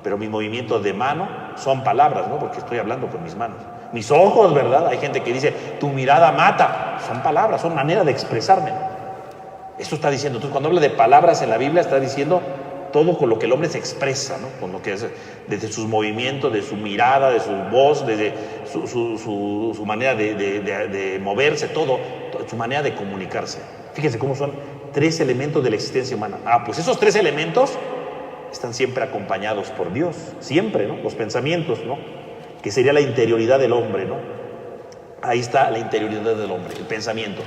pero mis movimientos de mano son palabras, ¿no? Porque estoy hablando con mis manos. Mis ojos, ¿verdad? Hay gente que dice, tu mirada mata. Son palabras, son manera de expresarme, ¿no? Eso está diciendo. Entonces, cuando habla de palabras en la Biblia, está diciendo todo con lo que el hombre se expresa, ¿no? Con lo que es, desde sus movimientos, de su mirada, de su voz, desde su manera de moverse, todo, su manera de comunicarse. Fíjense cómo son 3 elementos de la existencia humana. Pues esos 3 elementos están siempre acompañados por Dios, siempre, ¿no? Los pensamientos, ¿no? Que sería la interioridad del hombre, ¿no? Ahí está la interioridad del hombre, el pensamiento,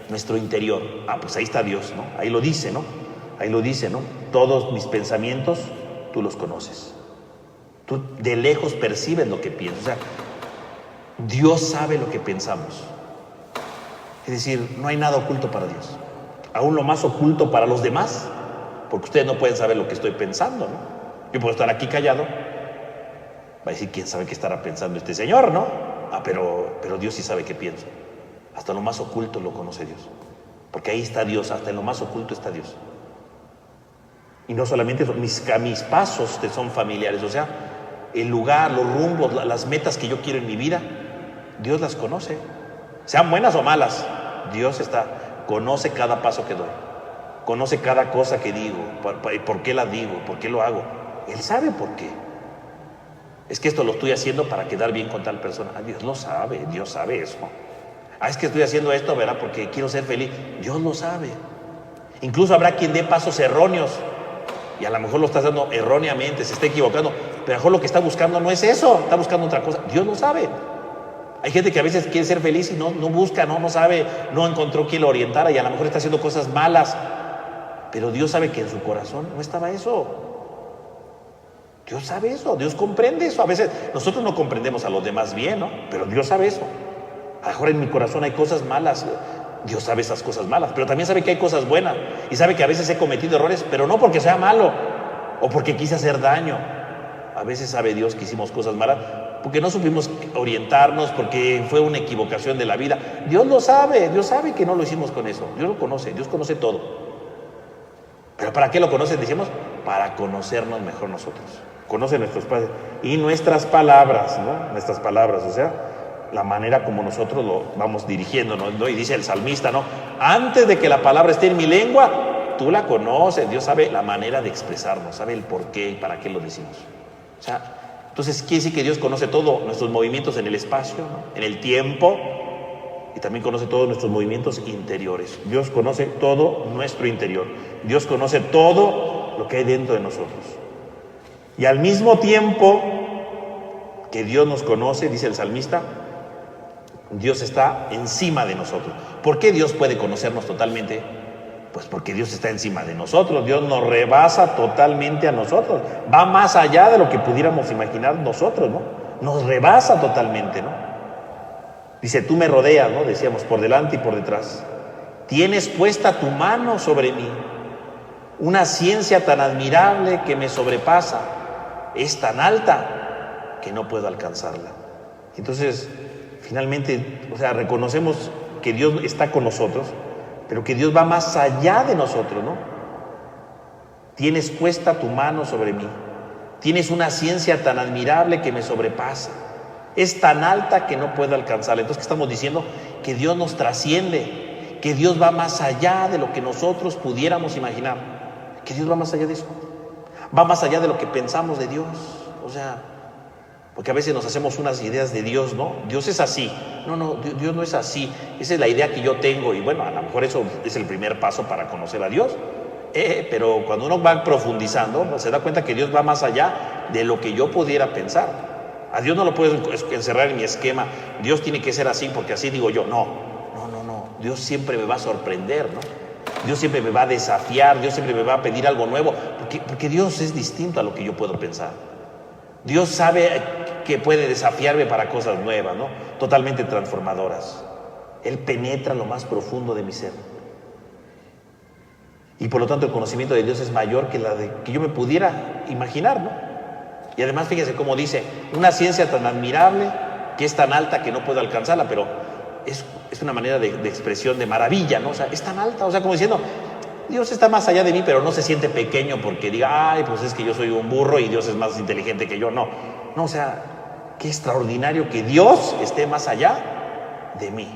nuestro interior. Pues ahí está Dios, ¿no? Ahí lo dice, ¿no? Ahí lo dice, ¿no? Todos mis pensamientos, tú los conoces. Tú de lejos percibes lo que pienso. O sea, Dios sabe lo que pensamos. Es decir, no hay nada oculto para Dios. Aún lo más oculto para los demás, porque ustedes no pueden saber lo que estoy pensando, ¿no? Yo puedo estar aquí callado, va a decir, ¿quién sabe qué estará pensando este señor, no? Pero Dios sí sabe qué pienso. Hasta lo más oculto lo conoce Dios. Porque ahí está Dios, hasta en lo más oculto está Dios. Y no solamente eso, mis pasos te son familiares, o sea, el lugar, los rumbos, las metas que yo quiero en mi vida, Dios las conoce. Sean buenas o malas, Dios conoce cada paso que doy. Conoce cada cosa que digo, por qué la digo, por qué lo hago. Él sabe por qué. Es que esto lo estoy haciendo para quedar bien con tal persona. Dios lo sabe, Dios sabe eso. Es que estoy haciendo esto, ¿verdad? Porque quiero ser feliz. Dios lo sabe. Incluso habrá quien dé pasos erróneos y a lo mejor lo está dando erróneamente, se está equivocando, pero a lo mejor lo que está buscando no es eso, está buscando otra cosa. Dios lo sabe. Hay gente que a veces quiere ser feliz y no busca, no sabe, no encontró quien lo orientara y a lo mejor está haciendo cosas malas. Pero Dios sabe que en su corazón no estaba eso. Dios sabe eso, Dios comprende eso. A veces nosotros no comprendemos a los demás bien, ¿no? Pero Dios sabe eso. A lo mejor en mi corazón hay cosas malas. Dios sabe esas cosas malas, pero también sabe que hay cosas buenas. Y sabe que a veces he cometido errores, pero no porque sea malo o porque quise hacer daño. A veces sabe Dios que hicimos cosas malas porque no supimos orientarnos, porque fue una equivocación de la vida. Dios lo sabe, Dios sabe que no lo hicimos con eso. Dios lo conoce, Dios conoce todo. ¿Pero para qué lo conoce? Decimos, para conocernos mejor nosotros. Conoce nuestros padres y nuestras palabras, ¿no? Nuestras palabras, o sea, la manera como nosotros lo vamos dirigiéndonos, ¿no? Y dice el salmista, ¿no? Antes de que la palabra esté en mi lengua, tú la conoces. Dios sabe la manera de expresarnos, sabe el por qué y para qué lo decimos. O sea, Entonces quiere decir que Dios conoce todos nuestros movimientos en el espacio, ¿no? En el tiempo, y también conoce todos nuestros movimientos interiores. Dios conoce todo nuestro interior. Dios conoce todo lo que hay dentro de nosotros. Y al mismo tiempo que Dios nos conoce, dice el salmista, Dios está encima de nosotros. ¿Por qué Dios puede conocernos totalmente? Pues porque Dios está encima de nosotros. Dios nos rebasa totalmente a nosotros. Va más allá de lo que pudiéramos imaginar nosotros, ¿no? Nos rebasa totalmente, ¿no? Dice, tú me rodeas, ¿no? Decíamos, por delante y por detrás. Tienes puesta tu mano sobre mí. Una ciencia tan admirable que me sobrepasa. Es tan alta que no puedo alcanzarla. Entonces, finalmente, o sea, reconocemos que Dios está con nosotros, pero que Dios va más allá de nosotros, ¿no? Tienes puesta tu mano sobre mí. Tienes una ciencia tan admirable que me sobrepasa. Es tan alta que no puedo alcanzarla. Entonces, ¿qué estamos diciendo? Que Dios nos trasciende, que Dios va más allá de lo que nosotros pudiéramos imaginar. Que Dios va más allá de eso. Va más allá de lo que pensamos de Dios. O sea, porque a veces nos hacemos unas ideas de Dios, ¿no? Dios es así. No, Dios no es así. Esa es la idea que yo tengo. Y bueno, a lo mejor eso es el primer paso para conocer a Dios. Pero cuando uno va profundizando, pues se da cuenta que Dios va más allá de lo que yo pudiera pensar. A Dios no lo puedo encerrar en mi esquema. Dios tiene que ser así porque así digo yo. No. Dios siempre me va a sorprender, ¿no? Dios siempre me va a desafiar. Dios siempre me va a pedir algo nuevo. Porque Dios es distinto a lo que yo puedo pensar. Dios sabe que puede desafiarme para cosas nuevas, ¿no? Totalmente transformadoras. Él penetra lo más profundo de mi ser. Y por lo tanto el conocimiento de Dios es mayor que la que yo me pudiera imaginar, ¿no? Y además fíjese cómo dice, una ciencia tan admirable que es tan alta que no puedo alcanzarla, pero es una manera de expresión de maravilla, ¿no? O sea, es tan alta, o sea, como diciendo, Dios está más allá de mí, pero no se siente pequeño porque diga, ay, pues es que yo soy un burro y Dios es más inteligente que yo. No, o sea, qué extraordinario que Dios esté más allá de mí.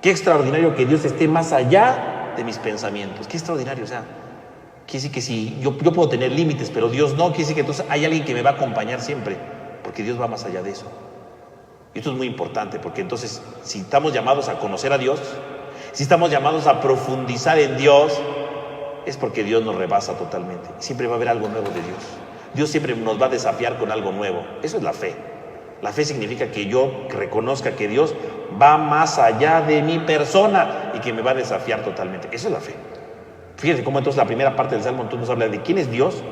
Qué extraordinario que Dios esté más allá de mis pensamientos. Qué extraordinario, o sea, quiere decir que si yo puedo tener límites, pero Dios no, quiere decir que entonces hay alguien que me va a acompañar siempre, porque Dios va más allá de eso. Y esto es muy importante, porque entonces, si estamos llamados a conocer a Dios, si estamos llamados a profundizar en Dios, es porque Dios nos rebasa totalmente. Siempre va a haber algo nuevo de Dios. Dios siempre nos va a desafiar con algo nuevo. Eso es la fe. La fe significa que yo reconozca que Dios va más allá de mi persona y que me va a desafiar totalmente. Eso es la fe. Fíjense cómo entonces la primera parte del Salmo entonces nos habla de quién es Dios,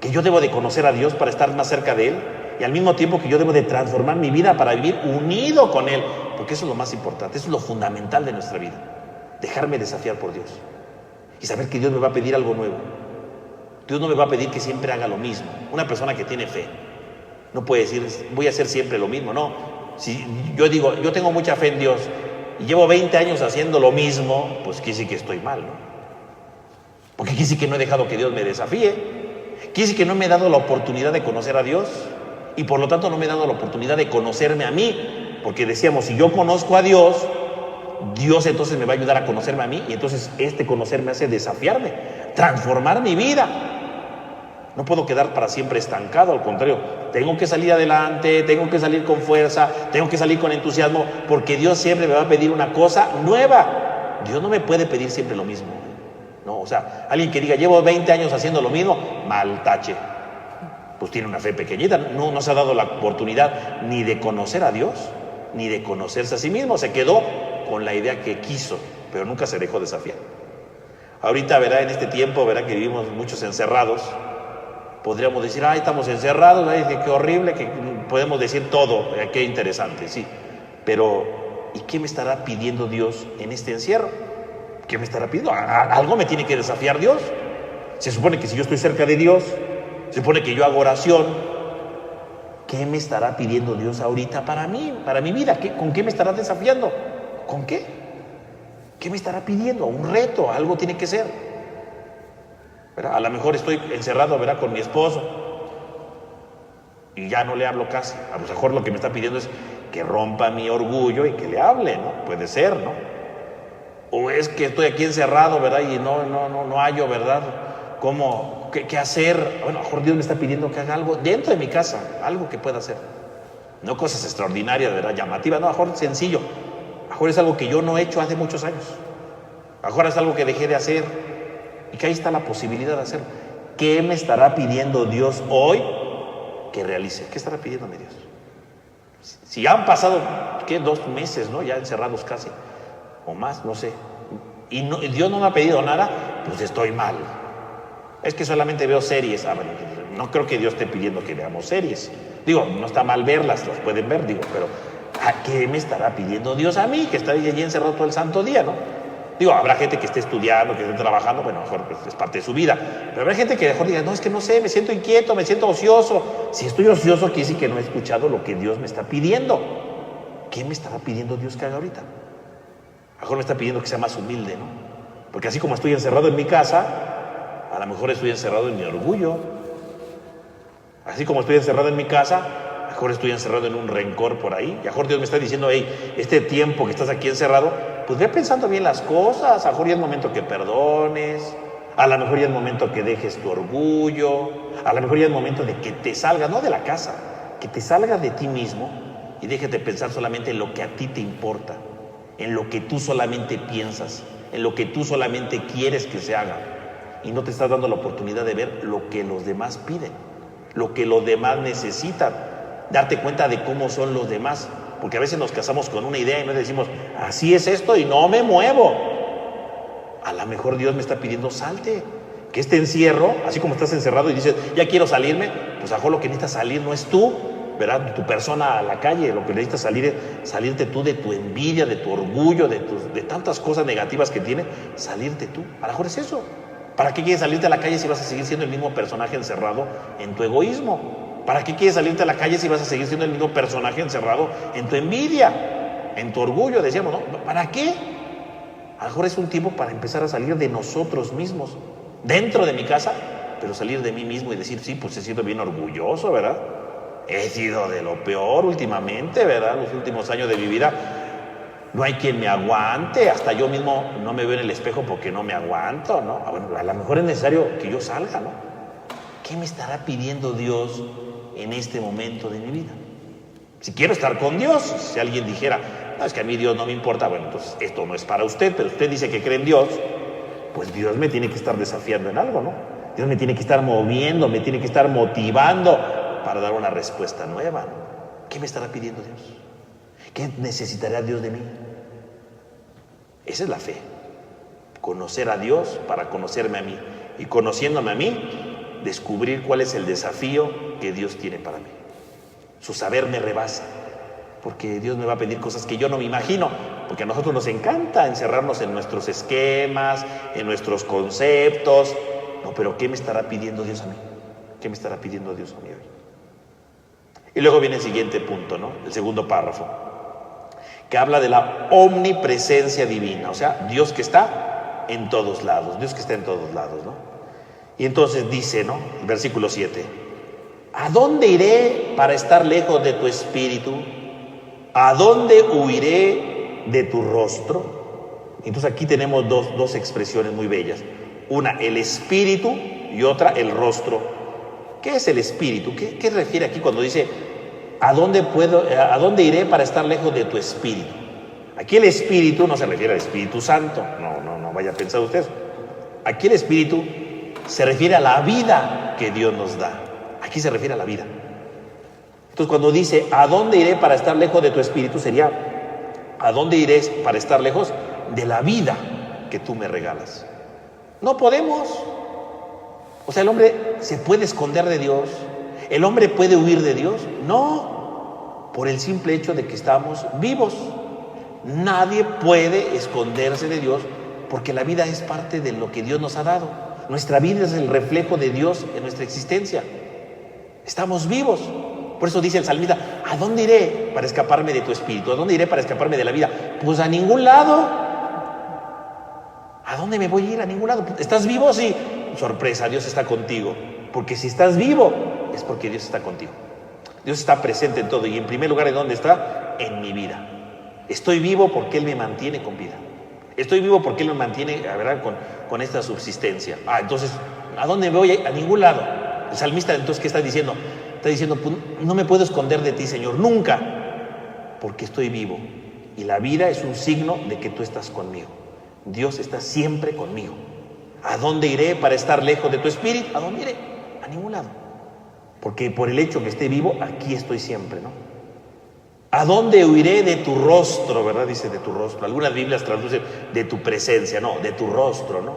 que yo debo de conocer a Dios para estar más cerca de Él, y al mismo tiempo que yo debo de transformar mi vida para vivir unido con Él, porque eso es lo más importante, eso es lo fundamental de nuestra vida, dejarme desafiar por Dios y saber que Dios me va a pedir algo nuevo. Dios no me va a pedir que siempre haga lo mismo. Una persona que tiene fe no puede decir, voy a hacer siempre lo mismo. No, si yo digo, yo tengo mucha fe en Dios y llevo 20 años haciendo lo mismo, pues quiere decir que estoy mal, ¿no? Porque quiere decir que no he dejado que Dios me desafíe. Quiere decir que no me he dado la oportunidad de conocer a Dios y por lo tanto no me he dado la oportunidad de conocerme a mí. Porque decíamos, si yo conozco a Dios, Dios entonces me va a ayudar a conocerme a mí y entonces conocerme hace desafiarme, transformar mi vida. No puedo quedar para siempre estancado, al contrario, tengo que salir adelante, tengo que salir con fuerza, tengo que salir con entusiasmo, porque Dios siempre me va a pedir una cosa nueva. Dios no me puede pedir siempre lo mismo. No, o sea, alguien que diga, llevo 20 años haciendo lo mismo, mal tache. Pues tiene una fe pequeñita, no se ha dado la oportunidad ni de conocer a Dios, ni de conocerse a sí mismo. Se quedó con la idea que quiso, pero nunca se dejó desafiar. Ahorita, verá, en este tiempo, verá que vivimos muchos encerrados. Podríamos decir, ay, estamos encerrados, ay, qué horrible, que podemos decir todo, qué interesante, sí. Pero, ¿y qué me estará pidiendo Dios en este encierro? ¿Qué me estará pidiendo? Algo me tiene que desafiar Dios. Se supone que si yo estoy cerca de Dios, se supone que yo hago oración. ¿Qué me estará pidiendo Dios ahorita para mí, para mi vida? ¿Con qué me estará desafiando? ¿Con qué? ¿Qué me estará pidiendo? Un reto, algo tiene que ser. ¿Verdad? A lo mejor estoy encerrado, ¿verdad?, con mi esposo y ya no le hablo casi. A lo mejor lo que me está pidiendo es que rompa mi orgullo y que le hable, ¿no? Puede ser, ¿no? O es que estoy aquí encerrado, ¿verdad? Y no hallo, ¿verdad?, ¿Qué hacer? Bueno, a lo mejor Dios me está pidiendo que haga algo dentro de mi casa, algo que pueda hacer. No cosas extraordinarias, ¿verdad? Llamativas, no, a lo mejor sencillo. A lo mejor es algo que yo no he hecho hace muchos años. A lo mejor es algo que dejé de hacer y que ahí está la posibilidad de hacerlo. ¿Qué me estará pidiendo Dios hoy que realice? ¿Qué estará pidiéndome Dios? Si ya han pasado, ¿qué? 2 meses, ¿no? Ya encerrados casi, o más, no sé. Y Dios no me ha pedido nada, pues estoy mal. Es que solamente veo series. Bueno, no creo que Dios esté pidiendo que veamos series. Digo, no está mal verlas, las pueden ver, digo, pero ¿qué me estará pidiendo Dios a mí? Que está allí encerrado todo el santo día, ¿no? Digo, habrá gente que esté estudiando, que esté trabajando, bueno, mejor pues, es parte de su vida. Pero habrá gente que mejor diga, no, es que no sé, me siento inquieto, me siento ocioso. Si estoy ocioso, quiere decir que no he escuchado lo que Dios me está pidiendo. ¿Qué me estará pidiendo Dios que haga ahorita? A lo mejor me está pidiendo que sea más humilde, ¿no? Porque así como estoy encerrado en mi casa, a lo mejor estoy encerrado en mi orgullo. Así como estoy encerrado en mi casa, a lo mejor estoy encerrado en un rencor por ahí. Y a lo mejor Dios me está diciendo, hey, este tiempo que estás aquí encerrado, pues ve pensando bien las cosas. A lo mejor ya es momento que perdones. A lo mejor ya es momento que dejes tu orgullo. A lo mejor ya es momento de que te salgas, no de la casa, que te salgas de ti mismo y dejes de pensar solamente en lo que a ti te importa, en lo que tú solamente piensas, en lo que tú solamente quieres que se haga. Y no te estás dando la oportunidad de ver lo que los demás piden, lo que los demás necesitan, darte cuenta de cómo son los demás, porque a veces nos casamos con una idea y nos decimos, así es esto y no me muevo. A lo mejor Dios me está pidiendo, salte, que este encierro, así como estás encerrado y dices, ya quiero salirme, pues a lo mejor lo que necesitas salir no es tú, ¿verdad? Tu persona a la calle, lo que necesitas salir es salirte tú de tu envidia, de tu orgullo, de tantas cosas negativas que tiene, salirte tú. A lo mejor es eso. ¿Para qué quieres salirte a la calle si vas a seguir siendo el mismo personaje encerrado en tu egoísmo? ¿Para qué quieres salirte a la calle si vas a seguir siendo el mismo personaje encerrado en tu envidia, en tu orgullo? Decíamos, ¿no? ¿Para qué? A lo mejor es un tiempo para empezar a salir de nosotros mismos, dentro de mi casa, pero salir de mí mismo y decir, sí, pues he sido bien orgulloso, ¿verdad? He sido de lo peor últimamente, ¿verdad? Los últimos años de mi vida. No hay quien me aguante, hasta yo mismo no me veo en el espejo porque no me aguanto, ¿no? Bueno, a lo mejor es necesario que yo salga, ¿no? ¿Qué me estará pidiendo Dios en este momento de mi vida? Si quiero estar con Dios, si alguien dijera, no, es que a mí Dios no me importa, bueno, entonces esto no es para usted, pero usted dice que cree en Dios, pues Dios me tiene que estar desafiando en algo, ¿no? Dios me tiene que estar moviendo, me tiene que estar motivando para dar una respuesta nueva, ¿no? ¿Qué me estará pidiendo Dios? ¿Qué necesitará Dios de mí? Esa es la fe. Conocer a Dios para conocerme a mí. Y conociéndome a mí, descubrir cuál es el desafío que Dios tiene para mí. Su saber me rebasa. Porque Dios me va a pedir cosas que yo no me imagino. Porque a nosotros nos encanta encerrarnos en nuestros esquemas, en nuestros conceptos. No, pero ¿qué me estará pidiendo Dios a mí? ¿Qué me estará pidiendo Dios a mí hoy? Y luego viene el siguiente punto, ¿no? El segundo párrafo, que habla de la omnipresencia divina, o sea, Dios que está en todos lados, Dios que está en todos lados, ¿no? Y entonces dice, ¿no? El versículo 7, ¿a dónde iré para estar lejos de tu espíritu? ¿A dónde huiré de tu rostro? Entonces aquí tenemos dos expresiones muy bellas, una el espíritu y otra el rostro. ¿Qué es el espíritu? ¿Qué refiere aquí cuando dice ¿a dónde iré para estar lejos de tu espíritu? Aquí el espíritu no se refiere al Espíritu Santo, no vaya a pensar usted. Aquí el espíritu se refiere a la vida que Dios nos da. Aquí se refiere a la vida. Entonces cuando dice ¿a dónde iré para estar lejos de tu espíritu? Sería ¿a dónde iré para estar lejos de la vida que tú me regalas? No podemos. O sea, el hombre se puede esconder de Dios. ¿El hombre puede huir de Dios? No, por el simple hecho de que estamos vivos. Nadie puede esconderse de Dios porque la vida es parte de lo que Dios nos ha dado. Nuestra vida es el reflejo de Dios en nuestra existencia. Estamos vivos. Por eso dice el salmista, ¿a dónde iré para escaparme de tu espíritu? ¿A dónde iré para escaparme de la vida? Pues a ningún lado. ¿A dónde me voy a ir? A ningún lado. ¿Estás vivo? Sí. Sorpresa, Dios está contigo. Porque si estás vivo, es porque Dios está contigo. Dios está presente en todo. Y en primer lugar, ¿en dónde está? En mi vida. Estoy vivo porque Él me mantiene con vida. Estoy vivo porque Él me mantiene, ¿verdad?, con esta subsistencia. Entonces, ¿A dónde voy? A ningún lado. El salmista, entonces, ¿qué está diciendo? Está diciendo, pues, no me puedo esconder de ti, Señor, nunca, porque estoy vivo. Y la vida es un signo de que tú estás conmigo. Dios está siempre conmigo. ¿A dónde iré para estar lejos de tu espíritu? ¿A dónde iré? A ningún lado. Porque por el hecho que esté vivo, aquí estoy siempre, ¿no? ¿A dónde huiré de tu rostro? ¿Verdad? Dice de tu rostro. Algunas Biblias traducen de tu presencia, no, de tu rostro, ¿no?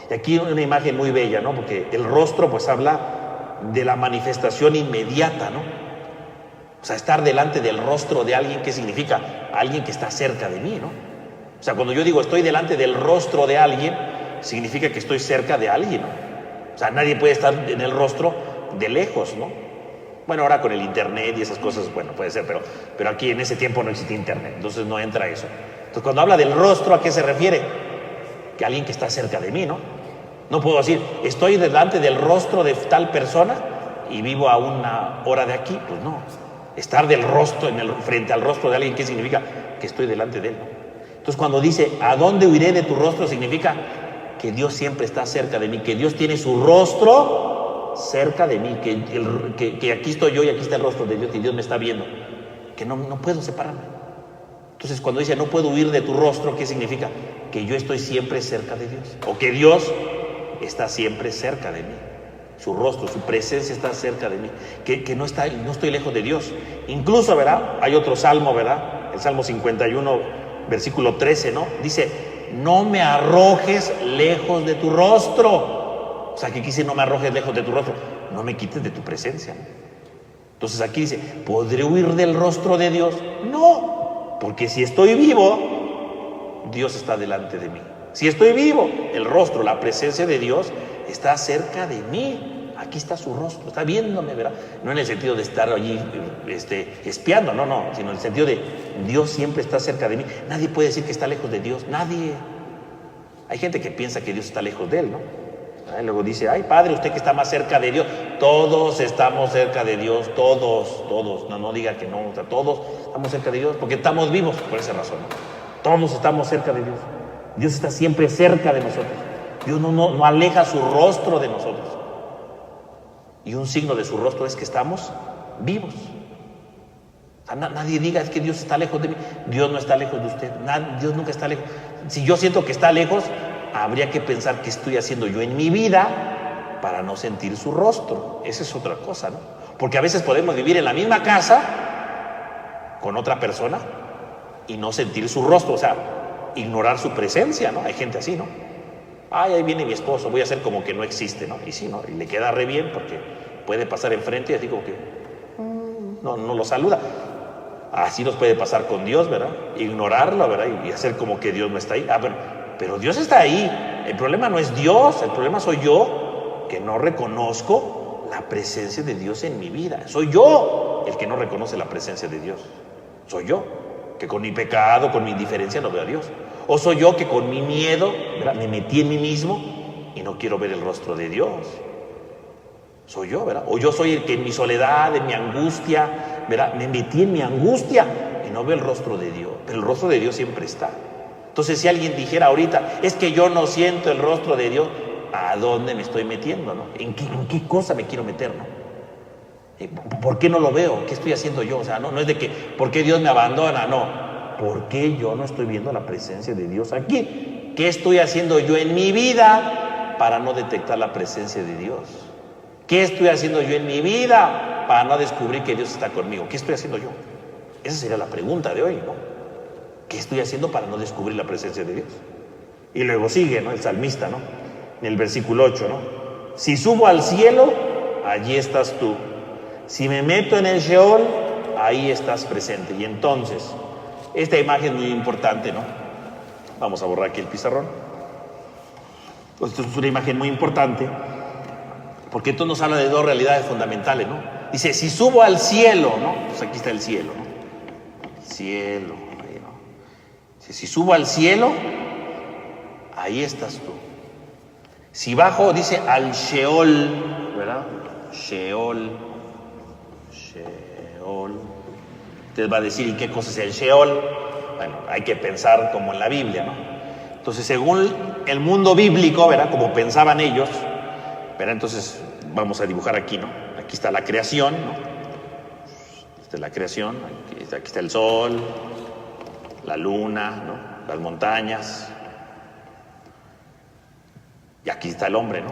Y aquí una imagen muy bella, ¿no? Porque el rostro pues habla de la manifestación inmediata, ¿no? O sea, estar delante del rostro de alguien, ¿qué significa? Alguien que está cerca de mí, ¿no? O sea, cuando yo digo estoy delante del rostro de alguien, significa que estoy cerca de alguien, ¿no? O sea, nadie puede estar en el rostro de lejos, ¿no? Bueno, ahora con el internet y esas cosas, bueno, puede ser, pero aquí en ese tiempo no existía internet, entonces no entra eso. Entonces, cuando habla del rostro, ¿a qué se refiere? Que alguien que está cerca de mí, ¿no? No puedo decir, estoy delante del rostro de tal persona y vivo a una hora de aquí, pues no. Estar del rostro, frente al rostro de alguien, ¿qué significa? Que estoy delante de él, ¿no? Entonces, cuando dice, ¿a dónde huiré de tu rostro? Significa que Dios siempre está cerca de mí, que Dios tiene su rostro cerca de mí, que aquí estoy yo y aquí está el rostro de Dios y Dios me está viendo, que no puedo separarme. Entonces, cuando dice no puedo huir de tu rostro, ¿qué significa? Que yo estoy siempre cerca de Dios, o que Dios está siempre cerca de mí. Su rostro, su presencia está cerca de mí, que no estoy lejos de Dios. Incluso, ¿verdad? Hay otro salmo, ¿verdad? El Salmo 51, versículo 13, ¿no? Dice, no me arrojes lejos de tu rostro. O sea, que dice no me arrojes lejos de tu rostro, no me quites de tu presencia. Entonces aquí dice, ¿podré huir del rostro de Dios? No, porque si estoy vivo, Dios está delante de mí. Si estoy vivo, el rostro, la presencia de Dios está cerca de mí. Aquí está su rostro, está viéndome, ¿verdad? No en el sentido de estar allí espiando, no, sino en el sentido de Dios siempre está cerca de mí. Nadie puede decir que está lejos de Dios, nadie. Hay gente que piensa que Dios está lejos de él, ¿no? Y luego dice, ay padre, usted que está más cerca de Dios. Todos estamos cerca de Dios, todos, no diga que no, o sea, todos estamos cerca de Dios porque estamos vivos, por esa razón, ¿no? Todos estamos cerca de Dios. Dios está siempre cerca de nosotros. Dios no aleja su rostro de nosotros. Y un signo de su rostro es que estamos vivos. O sea, nadie diga, es que Dios está lejos de mí. Dios no está lejos de usted. Dios nunca está lejos. Si yo siento que está lejos, habría que pensar qué estoy haciendo yo en mi vida para no sentir su rostro. Esa es otra cosa, ¿no? Porque a veces podemos vivir en la misma casa con otra persona y no sentir su rostro, o sea, ignorar su presencia, ¿no? Hay gente así, ¿no? Ay, ahí viene mi esposo, voy a hacer como que no existe, ¿no? Y sí, ¿no? Y le queda re bien porque puede pasar enfrente y así como que no lo saluda. Así nos puede pasar con Dios, ¿verdad? Ignorarlo, ¿verdad? Y hacer como que Dios no está ahí. Pero Dios está ahí. El problema no es Dios, el problema soy yo, que no reconozco la presencia de Dios en mi vida. Soy yo el que no reconoce la presencia de Dios. Soy yo, que con mi pecado, con mi indiferencia no veo a Dios. O soy yo que con mi miedo, ¿verdad?, me metí en mí mismo y no quiero ver el rostro de Dios. Soy yo, ¿verdad? O yo soy el que en mi soledad, en mi angustia, ¿verdad?, me metí en mi angustia y no veo el rostro de Dios. Pero el rostro de Dios siempre está. Entonces, si alguien dijera ahorita, es que yo no siento el rostro de Dios, ¿a dónde me estoy metiendo, no? ¿En qué cosa me quiero meter, no? ¿Por qué no lo veo? ¿Qué estoy haciendo yo? O sea, no es de que, ¿por qué Dios me abandona? No. ¿Por qué yo no estoy viendo la presencia de Dios aquí? ¿Qué estoy haciendo yo en mi vida para no detectar la presencia de Dios? ¿Qué estoy haciendo yo en mi vida para no descubrir que Dios está conmigo? ¿Qué estoy haciendo yo? Esa sería la pregunta de hoy, ¿no? ¿Qué estoy haciendo para no descubrir la presencia de Dios? Y luego sigue, ¿no?, el salmista, ¿no?, en el versículo 8, ¿no? Si subo al cielo, allí estás tú. Si me meto en el Sheol, ahí estás presente. Y entonces, esta imagen es muy importante, ¿no? Vamos a borrar aquí el pizarrón. Pues esto es una imagen muy importante, porque esto nos habla de dos realidades fundamentales, ¿no? Dice, si subo al cielo, ¿no? Pues aquí está el cielo, ¿no? Cielo, ahí, ¿no? Si subo al cielo, ahí estás tú. Si bajo, dice al Sheol, ¿verdad? Sheol. Usted va a decir, ¿y qué cosa es el Sheol? Bueno, hay que pensar como en la Biblia, ¿no? Entonces, según el mundo bíblico, ¿verdad?, como pensaban ellos, Pero entonces vamos a dibujar aquí, ¿no? Aquí está la creación, ¿no? Esta es la creación, aquí está el sol, la luna, ¿no? Las montañas. Y aquí está el hombre, ¿no?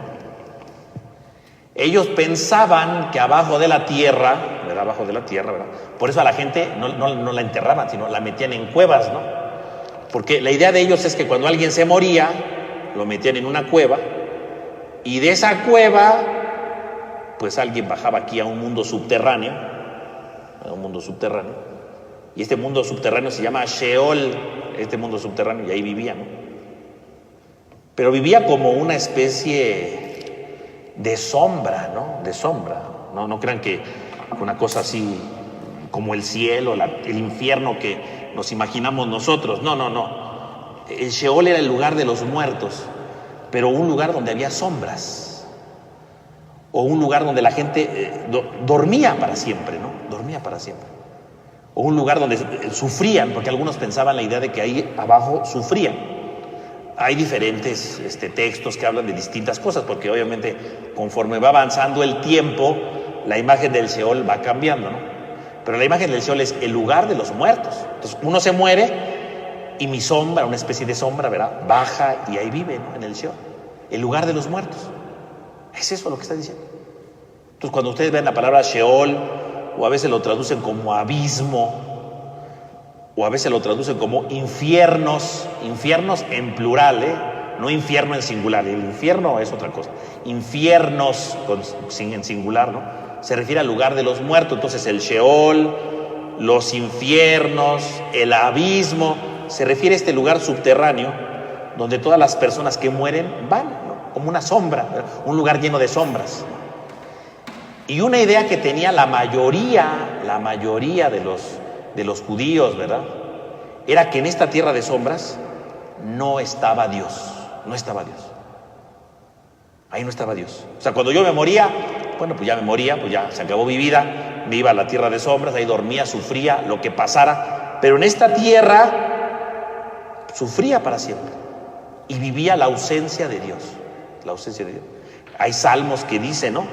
Ellos pensaban que abajo de la tierra, ¿verdad? Abajo de la tierra, ¿verdad? Por eso a la gente no la enterraban, sino la metían en cuevas, ¿no? Porque la idea de ellos es que cuando alguien se moría, lo metían en una cueva, y de esa cueva, pues alguien bajaba aquí a un mundo subterráneo, y este mundo subterráneo se llama Sheol, este mundo subterráneo, y ahí vivía, ¿no? Pero vivía como una especie de sombra, ¿no? De sombra. No crean que una cosa así como el cielo, el infierno que nos imaginamos nosotros. No. El Sheol era el lugar de los muertos, pero un lugar donde había sombras. O un lugar donde la gente dormía para siempre, ¿no? Dormía para siempre. O un lugar donde sufrían, porque algunos pensaban la idea de que ahí abajo sufrían. Hay diferentes textos que hablan de distintas cosas, porque obviamente conforme va avanzando el tiempo, la imagen del Sheol va cambiando, ¿no? Pero la imagen del Sheol es el lugar de los muertos. Entonces uno se muere y mi sombra, una especie de sombra, ¿verdad? Baja y ahí vive, ¿no? En el Sheol, el lugar de los muertos. Es eso lo que está diciendo. Entonces cuando ustedes ven la palabra Sheol, o a veces lo traducen como abismo, o a veces lo traducen como infiernos en plural, no infierno en singular, el infierno es otra cosa, infiernos en singular, ¿no? Se refiere al lugar de los muertos. Entonces el Sheol, los infiernos, el abismo, se refiere a este lugar subterráneo donde todas las personas que mueren van, ¿no? Como una sombra, ¿verdad? Un lugar lleno de sombras. Y una idea que tenía la mayoría de los judíos, ¿verdad? Era que en esta tierra de sombras no estaba Dios. Ahí no estaba Dios. O sea, cuando yo me moría, bueno, pues ya me moría, pues ya se acabó mi vida, me iba a la tierra de sombras, ahí dormía, sufría, lo que pasara. Pero en esta tierra sufría para siempre y vivía la ausencia de Dios. La ausencia de Dios. Hay salmos que dicen, ¿no?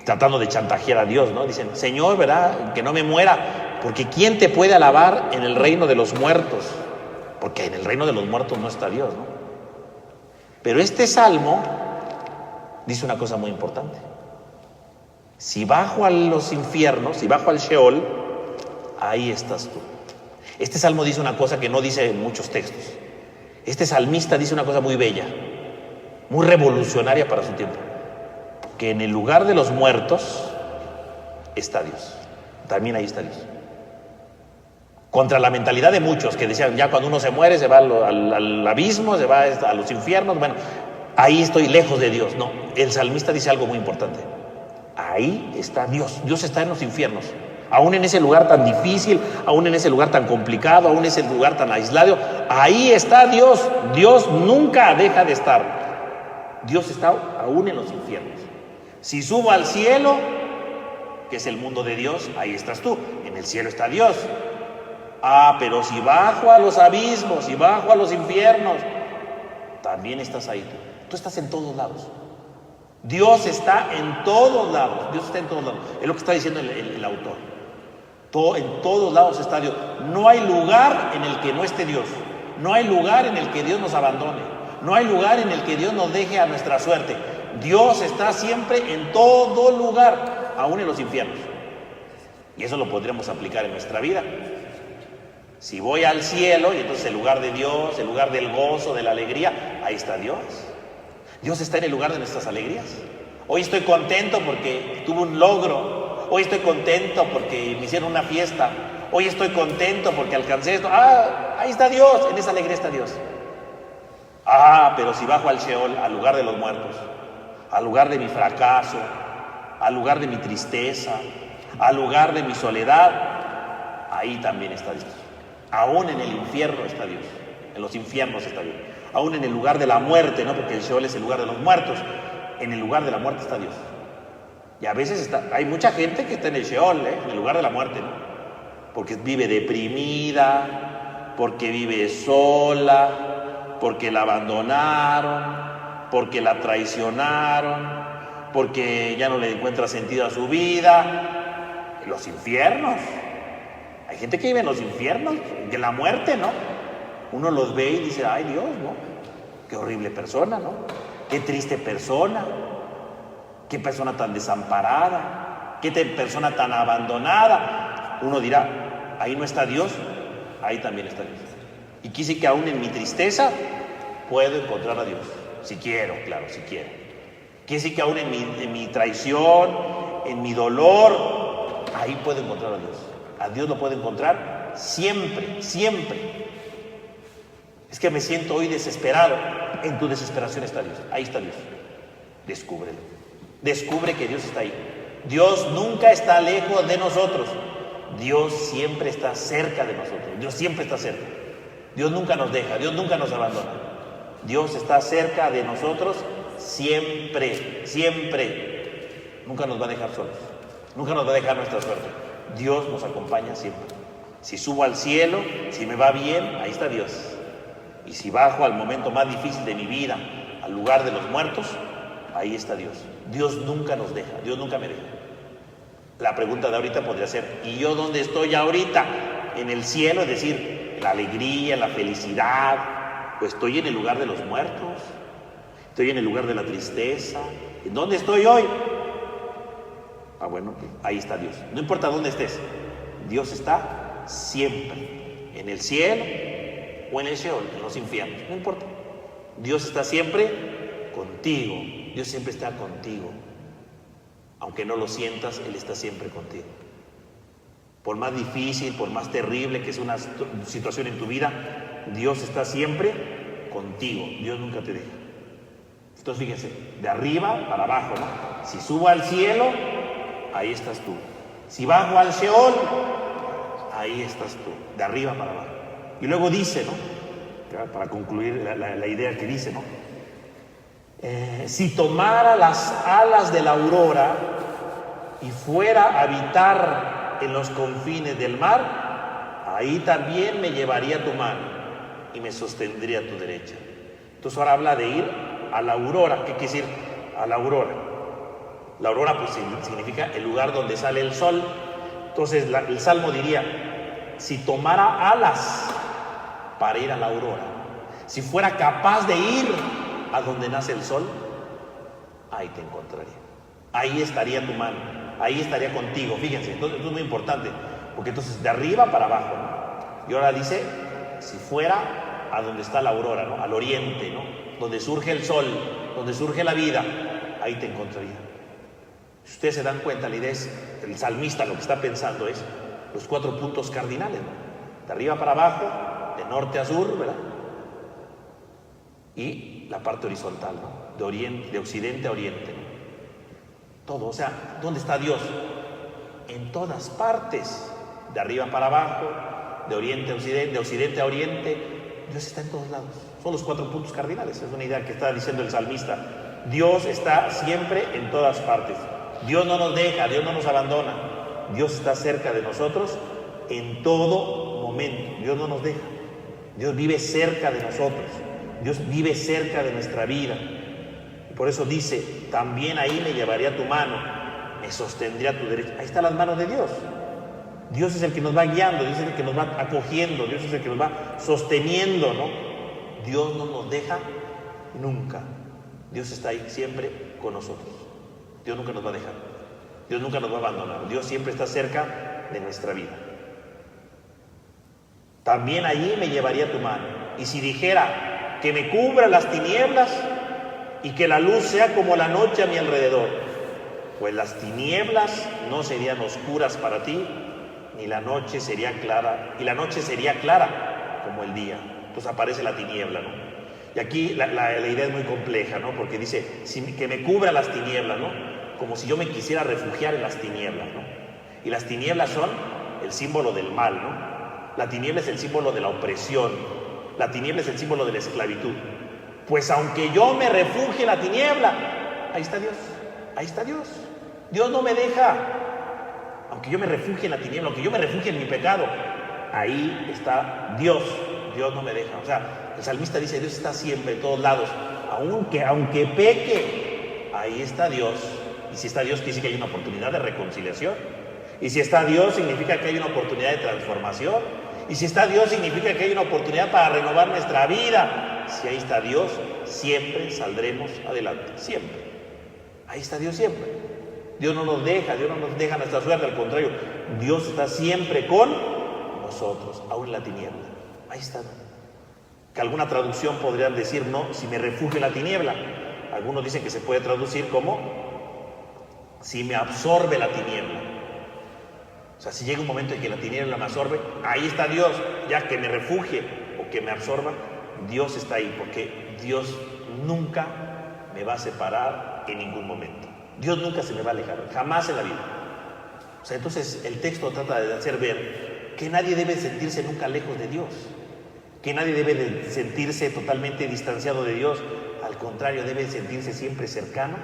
Tratando de chantajear a Dios, ¿no? Dicen, Señor, ¿verdad? Que no me muera, porque ¿quién te puede alabar en el reino de los muertos? Porque en el reino de los muertos no está Dios, ¿no? Pero este salmo dice una cosa muy importante. Si bajo a los infiernos, si bajo al Sheol, ahí estás tú. Este salmo dice una cosa que no dice en muchos textos. Este salmista dice una cosa muy bella, muy revolucionaria para su tiempo. Que en el lugar de los muertos está Dios. También ahí está Dios. Contra la mentalidad de muchos que decían, ya cuando uno se muere se va al abismo, se va a los infiernos. Bueno, ahí estoy lejos de Dios. No, el salmista dice algo muy importante. Ahí está Dios. Dios está en los infiernos. Aún en ese lugar tan difícil, aún en ese lugar tan complicado, aún en ese lugar tan aislado, ahí está Dios. Dios nunca deja de estar. Dios está aún en los infiernos. Si subo al cielo, que es el mundo de Dios, ahí estás tú. En el cielo está Dios. Pero si bajo a los abismos, si bajo a los infiernos, también estás ahí tú. Tú estás en todos lados. Dios está en todos lados. Dios está en todos lados. Es lo que está diciendo el autor. En todos lados está Dios. No hay lugar en el que no esté Dios. No hay lugar en el que Dios nos abandone. No hay lugar en el que Dios nos deje a nuestra suerte. Dios está siempre en todo lugar, aún en los infiernos. Y eso lo podríamos aplicar en nuestra vida. Si voy al cielo, y entonces el lugar de Dios, el lugar del gozo, de la alegría, ahí está Dios. Dios está en el lugar de nuestras alegrías. Hoy estoy contento porque tuve un logro. Hoy estoy contento porque me hicieron una fiesta. Hoy estoy contento porque alcancé esto. Ahí está Dios, en esa alegría está Dios. Pero si bajo al Sheol, al lugar de los muertos, al lugar de mi fracaso, al lugar de mi tristeza, al lugar de mi soledad, ahí también está Dios. Aún en el infierno está Dios, en los infiernos está Dios. Aún en el lugar de la muerte, ¿no? Porque el Sheol es el lugar de los muertos. En el lugar de la muerte está Dios. Y a veces hay mucha gente que está en el Sheol, en el lugar de la muerte, ¿no? Porque vive deprimida, porque vive sola, porque la abandonaron, porque la traicionaron, porque ya no le encuentra sentido a su vida. Los infiernos. Hay gente que vive en los infiernos, de la muerte, ¿no? Uno los ve y dice, ay Dios, ¿no? Qué horrible persona, ¿no? Qué triste persona. Qué persona tan desamparada. Qué persona tan abandonada. Uno dirá, ahí no está Dios, ahí también está Dios. Y quise que aún en mi tristeza puedo encontrar a Dios. Si quiero, claro, si quiero. Quiere decir que aún en mi traición, en mi dolor, ahí puedo encontrar a Dios. A Dios lo puedo encontrar siempre, siempre. Es que me siento hoy desesperado. En tu desesperación está Dios. Ahí está Dios. Descúbrelo. Descubre que Dios está ahí. Dios nunca está lejos de nosotros. Dios siempre está cerca de nosotros. Dios siempre está cerca. Dios nunca nos deja. Dios nunca nos abandona. Dios está cerca de nosotros siempre, siempre. Nunca nos va a dejar solos. Nunca nos va a dejar nuestra suerte. Dios nos acompaña siempre. Si subo al cielo, si me va bien, ahí está Dios. Y si bajo al momento más difícil de mi vida, al lugar de los muertos, ahí está Dios. Dios nunca nos deja. Dios nunca me deja. La pregunta de ahorita podría ser, ¿y yo dónde estoy ahorita? En el cielo, es decir, la alegría, la felicidad. Pues estoy en el lugar de los muertos. Estoy en el lugar de la tristeza. ¿En dónde estoy hoy? Ah, bueno, ahí está Dios. No importa dónde estés, Dios está siempre. En el cielo o en el Sheol, en los infiernos, no importa. Dios está siempre contigo. Dios siempre está contigo. Aunque no lo sientas, Él está siempre contigo. Por más difícil, por más terrible que sea una situación en tu vida, Dios está siempre contigo. Dios nunca te deja. Entonces fíjense, de arriba para abajo, ¿no? Si subo al cielo, ahí estás tú. Si bajo al Sheol, ahí estás tú. De arriba para abajo. Y luego dice, ¿no? Para concluir la idea que dice, ¿no? Si tomara las alas de la aurora y fuera a habitar en los confines del mar, ahí también me llevaría tu mano y me sostendría a tu derecha. Entonces ahora habla de ir a la aurora. ¿Qué quiere decir a la aurora? La aurora pues significa el lugar donde sale el sol. Entonces el Salmo diría, si tomara alas para ir a la aurora, si fuera capaz de ir a donde nace el sol, ahí te encontraría. Ahí estaría tu mano, ahí estaría contigo. Fíjense, entonces esto es muy importante, porque entonces de arriba para abajo, ¿no? Y ahora dice, si fuera a donde está la aurora, ¿no? Al oriente, ¿no? Donde surge el sol, donde surge la vida, ahí te encontraría. Si ustedes se dan cuenta, la idea es, el salmista lo que está pensando es los 4 puntos cardinales, ¿no? De arriba para abajo, de norte a sur, ¿verdad? Y la parte horizontal, ¿no? De occidente a oriente, ¿no? Todo, o sea, ¿dónde está Dios? En todas partes, de arriba para abajo, de oriente a occidente, de occidente a oriente. Dios está en todos lados. Son los 4 puntos cardinales, es una idea que está diciendo el salmista. Dios está siempre en todas partes. Dios no nos deja, Dios no nos abandona. Dios está cerca de nosotros en todo momento. Dios no nos deja. Dios vive cerca de nosotros. Dios vive cerca de nuestra vida. Y por eso dice, también ahí me llevaría tu mano, me sostendría a tu derecha. Ahí están las manos de Dios. Dios es el que nos va guiando, Dios es el que nos va acogiendo, Dios es el que nos va sosteniendo, ¿no? Dios no nos deja nunca. Dios está ahí siempre con nosotros. Dios nunca nos va a dejar. Dios nunca nos va a abandonar. Dios siempre está cerca de nuestra vida. También allí me llevaría tu mano. Y si dijera que me cubra las tinieblas y que la luz sea como la noche a mi alrededor, pues las tinieblas no serían oscuras para ti, ni la noche sería clara, y la noche sería clara como el día. Entonces aparece la tiniebla, ¿no? Y aquí la idea es muy compleja, ¿no? Porque dice, que me cubra las tinieblas, ¿no? Como si yo me quisiera refugiar en las tinieblas, ¿no? Y las tinieblas son el símbolo del mal, ¿no? La tiniebla es el símbolo de la opresión. La tiniebla es el símbolo de la esclavitud. Pues aunque yo me refugie en la tiniebla, ahí está Dios. Ahí está Dios. Dios no me deja. Aunque yo me refugie en la tiniebla, aunque yo me refugie en mi pecado, ahí está Dios. Dios no me deja. O sea, el salmista dice, Dios está siempre en todos lados. Aunque peque, ahí está Dios. Y si está Dios, quiere decir que hay una oportunidad de reconciliación. Y si está Dios, significa que hay una oportunidad de transformación. Y si está Dios, significa que hay una oportunidad para renovar nuestra vida. Si ahí está Dios, siempre saldremos adelante. Siempre. Ahí está Dios siempre. Dios no nos deja nuestra suerte, al contrario, Dios está siempre con nosotros, aún en la tiniebla. Ahí está. Que alguna traducción podrían decir, no, si me refugio en la tiniebla. Algunos dicen que se puede traducir como, si me absorbe la tiniebla. O sea, si llega un momento en que la tiniebla me absorbe, ahí está Dios, ya que me refugie o que me absorba, Dios está ahí, porque Dios nunca me va a separar en ningún momento. Dios nunca se me va a alejar, jamás en la vida. O sea, entonces el texto trata de hacer ver que nadie debe sentirse nunca lejos de Dios, que nadie debe de sentirse totalmente distanciado de Dios. Al contrario, debe sentirse siempre cercano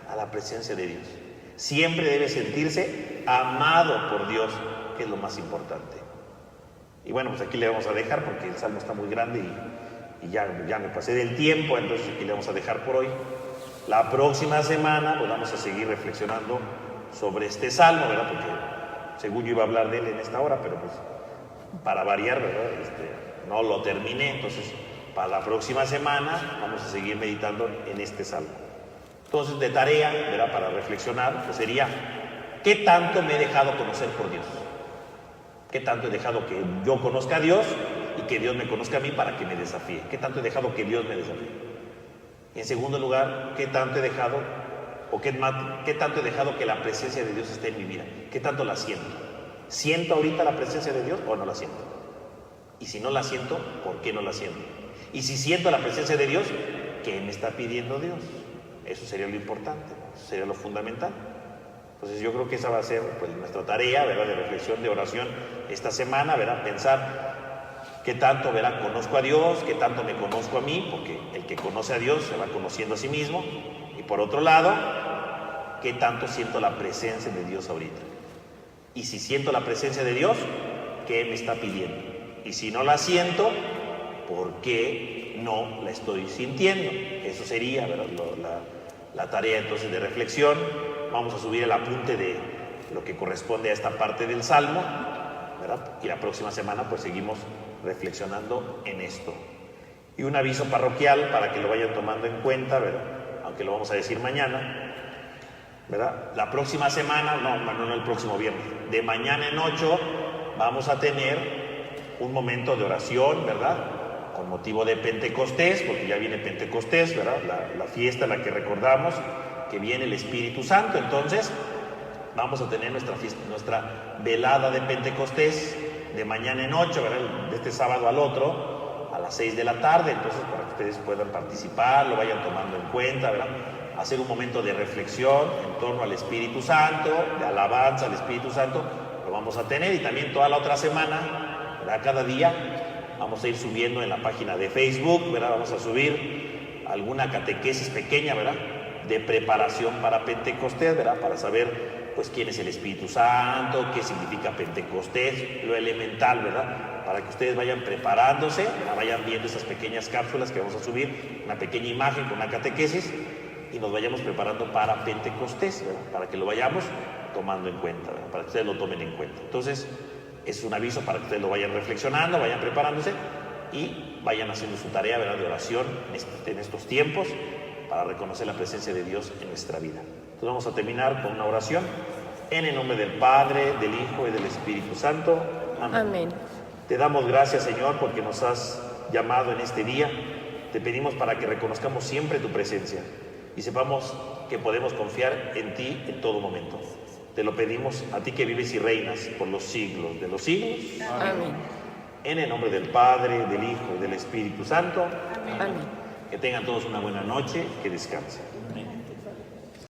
a la presencia de Dios. Siempre debe sentirse amado por Dios, que es lo más importante. Y bueno, pues aquí le vamos a dejar porque el salmo está muy grande y ya me pasé del tiempo, entonces aquí le vamos a dejar por hoy. La próxima semana pues vamos a seguir reflexionando sobre este salmo, ¿verdad? Porque según yo iba a hablar de él en esta hora, pero pues para variar, ¿verdad? No lo terminé, entonces para la próxima semana vamos a seguir meditando en este salmo. Entonces, de tarea, ¿verdad? Para reflexionar, pues sería, ¿qué tanto me he dejado conocer por Dios? ¿Qué tanto he dejado que yo conozca a Dios y que Dios me conozca a mí para que me desafíe? ¿Qué tanto he dejado que Dios me desafíe? Y en segundo lugar, ¿qué tanto he dejado que la presencia de Dios esté en mi vida? ¿Qué tanto la siento? ¿Siento ahorita la presencia de Dios o no la siento? Y si no la siento, ¿por qué no la siento? Y si siento la presencia de Dios, ¿qué me está pidiendo Dios? Eso sería lo importante, eso sería lo fundamental. Entonces yo creo que esa va a ser pues, nuestra tarea, ¿verdad? De reflexión, de oración esta semana, ¿verdad? Pensar qué tanto, ¿verdad? Conozco a Dios, qué tanto me conozco a mí, porque el que conoce a Dios se va conociendo a sí mismo. Y por otro lado, qué tanto siento la presencia de Dios ahorita. Y si siento la presencia de Dios, ¿qué me está pidiendo? Y si no la siento, ¿por qué no la estoy sintiendo? Eso sería, ¿verdad? La tarea entonces de reflexión. Vamos a subir el apunte de lo que corresponde a esta parte del Salmo, ¿verdad? Y la próxima semana pues seguimos reflexionando en esto. Y un aviso parroquial para que lo vayan tomando en cuenta, ¿verdad? Aunque lo vamos a decir mañana, ¿verdad? La próxima semana, no el próximo viernes, de mañana en 8 vamos a tener un momento de oración, ¿verdad? Con motivo de Pentecostés, porque ya viene Pentecostés, ¿verdad? La fiesta en la que recordamos que viene el Espíritu Santo. Entonces vamos a tener nuestra velada de Pentecostés de mañana en 8, ¿verdad? De este sábado al otro, a las 6 de la tarde. Entonces, para que ustedes puedan participar, lo vayan tomando en cuenta, ¿verdad? Hacer un momento de reflexión en torno al Espíritu Santo, de alabanza al Espíritu Santo, lo vamos a tener. Y también toda la otra semana, ¿verdad? Cada día vamos a ir subiendo en la página de Facebook, ¿verdad? Vamos a subir alguna catequesis pequeña, ¿verdad? De preparación para Pentecostés, ¿verdad? Para saber, pues, quién es el Espíritu Santo, qué significa Pentecostés, lo elemental, ¿verdad? Para que ustedes vayan preparándose, ¿verdad? Vayan viendo esas pequeñas cápsulas que vamos a subir, una pequeña imagen con una catequesis, y nos vayamos preparando para Pentecostés, ¿verdad? Para que lo vayamos tomando en cuenta, ¿verdad? Para que ustedes lo tomen en cuenta. Entonces, es un aviso para que ustedes lo vayan reflexionando, vayan preparándose y vayan haciendo su tarea, ¿verdad? De oración en estos tiempos para reconocer la presencia de Dios en nuestra vida. Entonces vamos a terminar con una oración en el nombre del Padre, del Hijo y del Espíritu Santo. Amén. Amén. Te damos gracias, Señor, porque nos has llamado en este día. Te pedimos para que reconozcamos siempre tu presencia y sepamos que podemos confiar en ti en todo momento. Te lo pedimos a ti que vives y reinas por los siglos de los siglos. Amén. En el nombre del Padre, del Hijo y del Espíritu Santo. Amén. Que tengan todos una buena noche, que descansen. Amén.